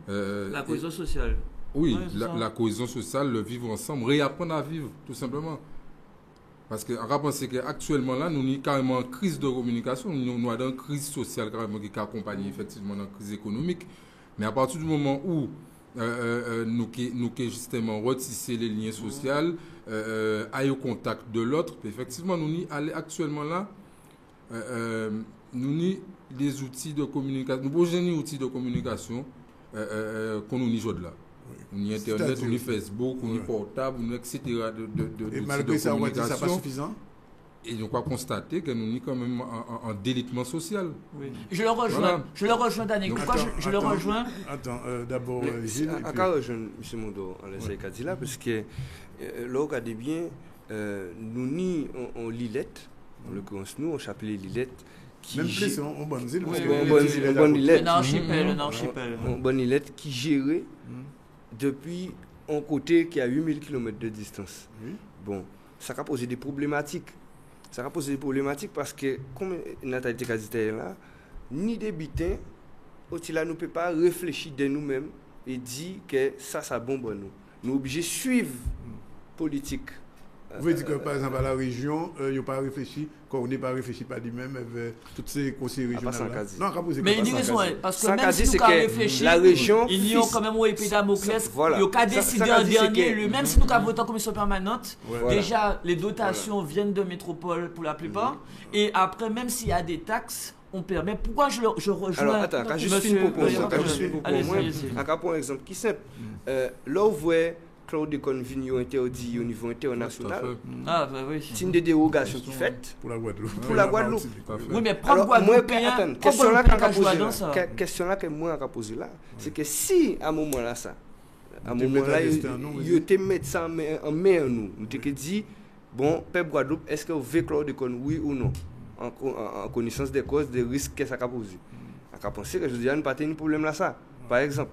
La cohésion sociale. Oui, la cohésion sociale, le vivre ensemble, réapprendre à vivre, tout simplement. Parce que on pense qu'actuellement, là, nous sommes carrément en crise de communication, nous avons une crise sociale carrément qui accompagne effectivement une crise économique. Mais à partir du moment où nous justement retisser les liens sociaux, aller au contact de l'autre, effectivement, nous sommes actuellement là, nous avons des outils de communication, nous avons des outils de communication qu'on nous avons là. On y Internet, on y Facebook, on y portable, on y etc. Et malgré ça, on dit que ça n'est pas suffisant. Et on va constater que nous sommes quand même en délitement social. Oui. Je le rejoins. Voilà. Je le rejoins, Daniel. Pourquoi je le rejoins? Attends, d'abord, Gilles. Encore rejoindre M. Mondo, on laisse le dire là, parce que là, regardez bien, nous, on Lilette, en l'occurrence, nous, on s'appelait Lilette. Même plus, on bonne île. On bonne Lilette. On bonne Lilette qui gérait depuis un côté qui a 8000 km de distance. Bon, ça a posé des problématiques. Ça a posé des problématiques parce que, comme Nathalie a dit là, ni des bitins, là, nous ne pouvons pas réfléchir de nous-mêmes et dire que ça bon pour nous. Nous sommes obligés de suivre politique. Vous voulez dire que, par exemple, à la région, il n'y a pas réfléchi, quand on n'est pas réfléchi par lui-même, toutes ces conseils régionaux. Non, mais il y a une raison, parce que même si nous avons réfléchi, la région, il y a quand même épée Damoclès, il n'y a qu'à décider en dernier, même si nous avons voté en commission permanente, déjà, les dotations viennent de métropole pour la plupart, et après, même s'il y a des taxes, on permet. Pourquoi je rejoins? Alors, attends, juste une proposition. Pour un exemple qui est simple. Là où vous voyez Claude Convignon interdit au niveau international. Ah, bah oui. C'est une des dérogations qui fait pour la Guadeloupe. Pour la Guadeloupe. Oui, mais propre Guadeloupéen, question là que moi j'ai posé là, c'est que si à un moment là ça, à un moment là, il était mettre ça en main nous, nous t'ai dit bon, peuple Guadeloupe, est-ce que vous voulez Claude Con oui ou non, en connaissance des causes, des risques que ça a posé. On a pensé que je dis on pas de problème là ça. Par exemple.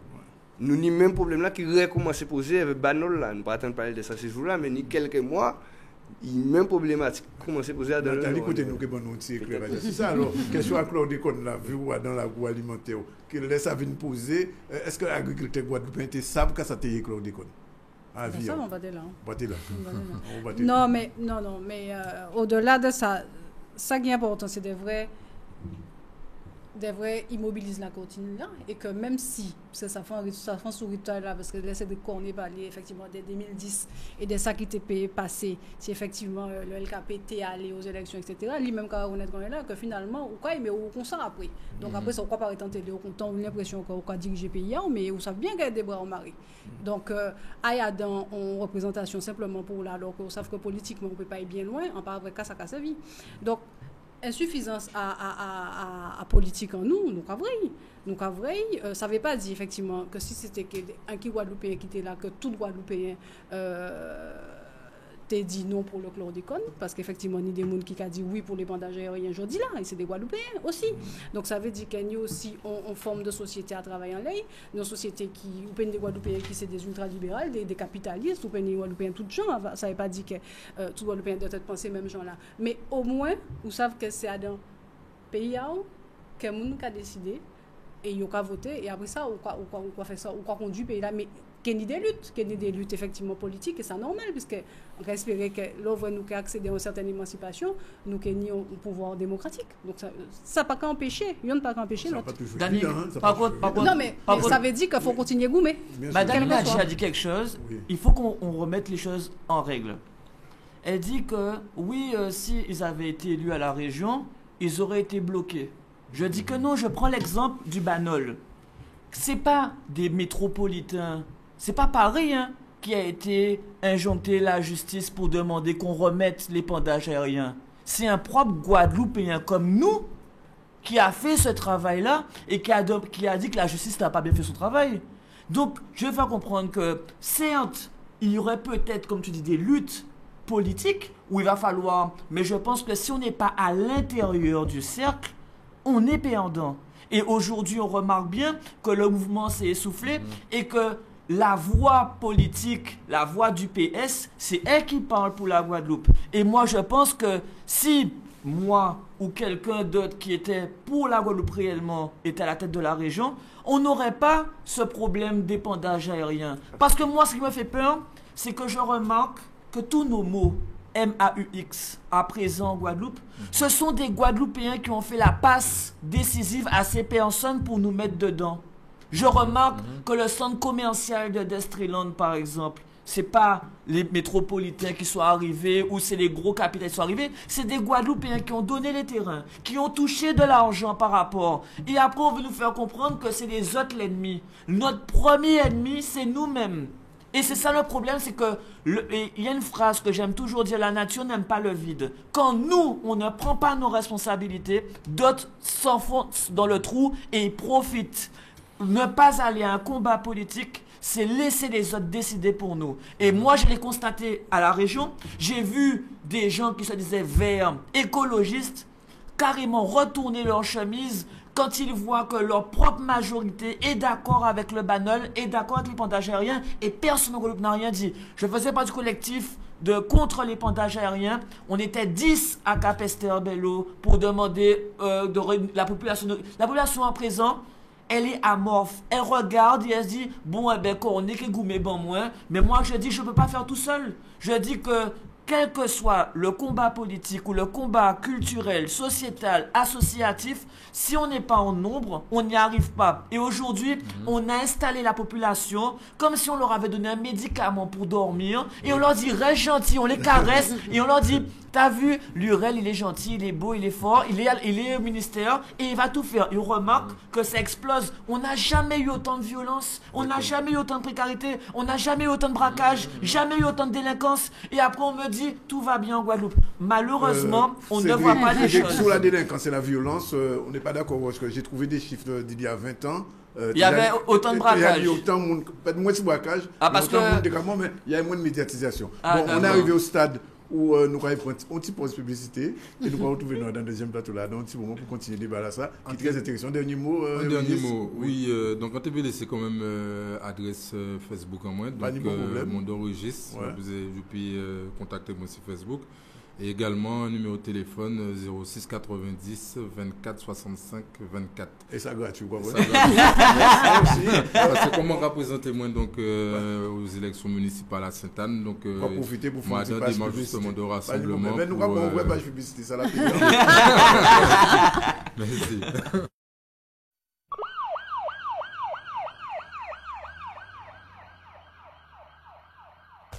Nous n'avons même problème là qui recommence à poser avec Banol là. Nous ne pas attendre parler de ça ces jours-là, mais ni quelques mois, il y a même problématique qui commence à poser à Nathalie, écoutez-nous que bon outil éclairage. C'est ça alors, question à Claude Con là, vu dans la goût alimentaire, qu'il laisse à venir poser, est-ce que l'agriculteur guadeloupéen savent que ça t'est Claude Con? Ça, on va là. Non, mais au-delà de ça, ça qui est important, c'est des vrais immobiliser la continue là et que même si ça fait sourire là parce que c'est de quoi on est parlé effectivement dès 2010 et de ça qui était passé si effectivement le LKPT allé aux élections etc. lui-même quand on est là que finalement ou quoi mais on consent après donc après ça on croit pas tenter de content on a l'impression qu'on va diriger pays mais on savent bien qu'il y a des bras en marée donc aya dans en représentation simplement pour là alors qu'on savent que politiquement on peut pas aller bien loin en pas vrai cas ça casse sa vie donc insuffisance à politique en nous ça ne veut pas dire effectivement que si c'était un qui Guadeloupéen qui était là, que tout Guadeloupéen t'es dit non pour le chlordécone, parce qu'effectivement, il y a des gens qui ont dit oui pour les bandages aériens aujourd'hui là, et c'est des Guadeloupéens aussi. Donc ça veut dire qu'il y a aussi une forme de société à travailler en l'air, une société qui, ou bien des Guadeloupéens qui sont des ultralibérales, des capitalistes, ou bien des Guadeloupéens tout gens, ça ne veut pas dire que tout Guadeloupéen doit être pensé même gens là. Mais au moins, vous savez que c'est dans le pays que les gens ont décidé, et ils ont voté, et après ça, on fait ça, on conduit le pays là, mais qu'il y ait des luttes effectivement politiques, et c'est normal, puisqu'on peut espérer que l'on nous accéder à une certaine émancipation, nous ayons un pouvoir démocratique. Donc ça n'a pas qu'à empêcher, il n'y a pas qu'à empêcher l'autre. Non, mais ça veut dire qu'il faut continuer à goumer. Madame Nadji a dit quelque chose, il faut qu'on remette les choses en règle. Elle dit que, oui, s'ils avaient été élus à la région, ils auraient été bloqués. Je dis que non, je prends l'exemple du Banol. C'est pas des métropolitains, c'est pas Paris qui a été injoncté la justice pour demander qu'on remette l'épandage aérien. C'est un propre Guadeloupéen comme nous qui a fait ce travail-là et qui a dit que la justice n'a pas bien fait son travail. Donc, je vais faire comprendre que, certes, il y aurait peut-être, comme tu dis, des luttes politiques où il va falloir... Mais je pense que si on n'est pas à l'intérieur du cercle, on est perdant. Et aujourd'hui, on remarque bien que le mouvement s'est essoufflé et que la voix politique, la voix du PS, c'est elle qui parle pour la Guadeloupe. Et moi, je pense que si moi ou quelqu'un d'autre qui était pour la Guadeloupe réellement était à la tête de la région, on n'aurait pas ce problème d'épandage aérien. Parce que moi, ce qui me fait peur, c'est que je remarque que tous nos mots, MAUX, à présent en Guadeloupe, ce sont des Guadeloupéens qui ont fait la passe décisive à ces personnes pour nous mettre dedans. Je remarque que le centre commercial de Destreland, par exemple, c'est pas les métropolitains qui sont arrivés ou c'est les gros capitales qui sont arrivés, c'est des Guadeloupéens qui ont donné les terrains, qui ont touché de l'argent par rapport. Et après, on veut nous faire comprendre que c'est les autres l'ennemi. Notre premier ennemi, c'est nous-mêmes. Et c'est ça le problème, c'est que il y a une phrase que j'aime toujours dire, la nature n'aime pas le vide. Quand nous, on ne prend pas nos responsabilités, d'autres s'enfoncent dans le trou et ils profitent. Ne pas aller à un combat politique, c'est laisser les autres décider pour nous. Et moi, je l'ai constaté à la région. J'ai vu des gens qui se disaient verts, écologistes, carrément retourner leur chemise quand ils voient que leur propre majorité est d'accord avec le banol, est d'accord avec l'épandage aérien, et personne au groupe n'a rien dit. Je faisais partie du collectif contre l'épandage aérien. On était 10 à Capesterre-Bello pour demander la population en présent. Elle est amorphe, elle regarde et elle se dit, bon, eh ben, on est que goumé bon moins, mais moi je dis, je ne peux pas faire tout seul. Je dis que, quel que soit le combat politique ou le combat culturel, sociétal, associatif, si on n'est pas en nombre, on n'y arrive pas. Et aujourd'hui, on a installé la population comme si on leur avait donné un médicament pour dormir et on leur dit, reste gentil, on les caresse et on leur dit, t'as vu, Lurel, il est gentil, il est beau, il est fort, il est au ministère et il va tout faire. Et on remarque que ça explose. On n'a jamais eu autant de violence, on n'a jamais eu autant de précarité, on n'a jamais eu autant de braquage, jamais eu autant de délinquance. Et après, on me dit, tout va bien en Guadeloupe. Malheureusement, on ne voit pas les choses. Sur la délinquance et la violence, on n'est pas d'accord parce que j'ai trouvé des chiffres d'il y a 20 ans. Il y avait autant de braquage. Il y a eu autant de moins de braquage, parce que... mais il y a moins de médiatisation. Ah, bon, on est arrivé au stade où nous avons pris un petit pause publicité et nous allons retrouver dans le deuxième plateau là, dans un petit moment pour continuer le débat là, ça, qui est très intéressant. Dernier mot. Dernier mot, oui. Donc, quand tu veux laisser quand même adresse Facebook en moins, donc mon don Régis, vous pouvez contacter moi sur Facebook. Et également un numéro de téléphone 06 90 24 65 24. Et ça gratuit, quoi. Parce que comment représenter moi donc aux élections municipales à Sainte-Anne, donc on va profiter pour faire une démarche justement de rassemblement. Mais nous avons une vraie page publicité, ça l'a fait. Merci.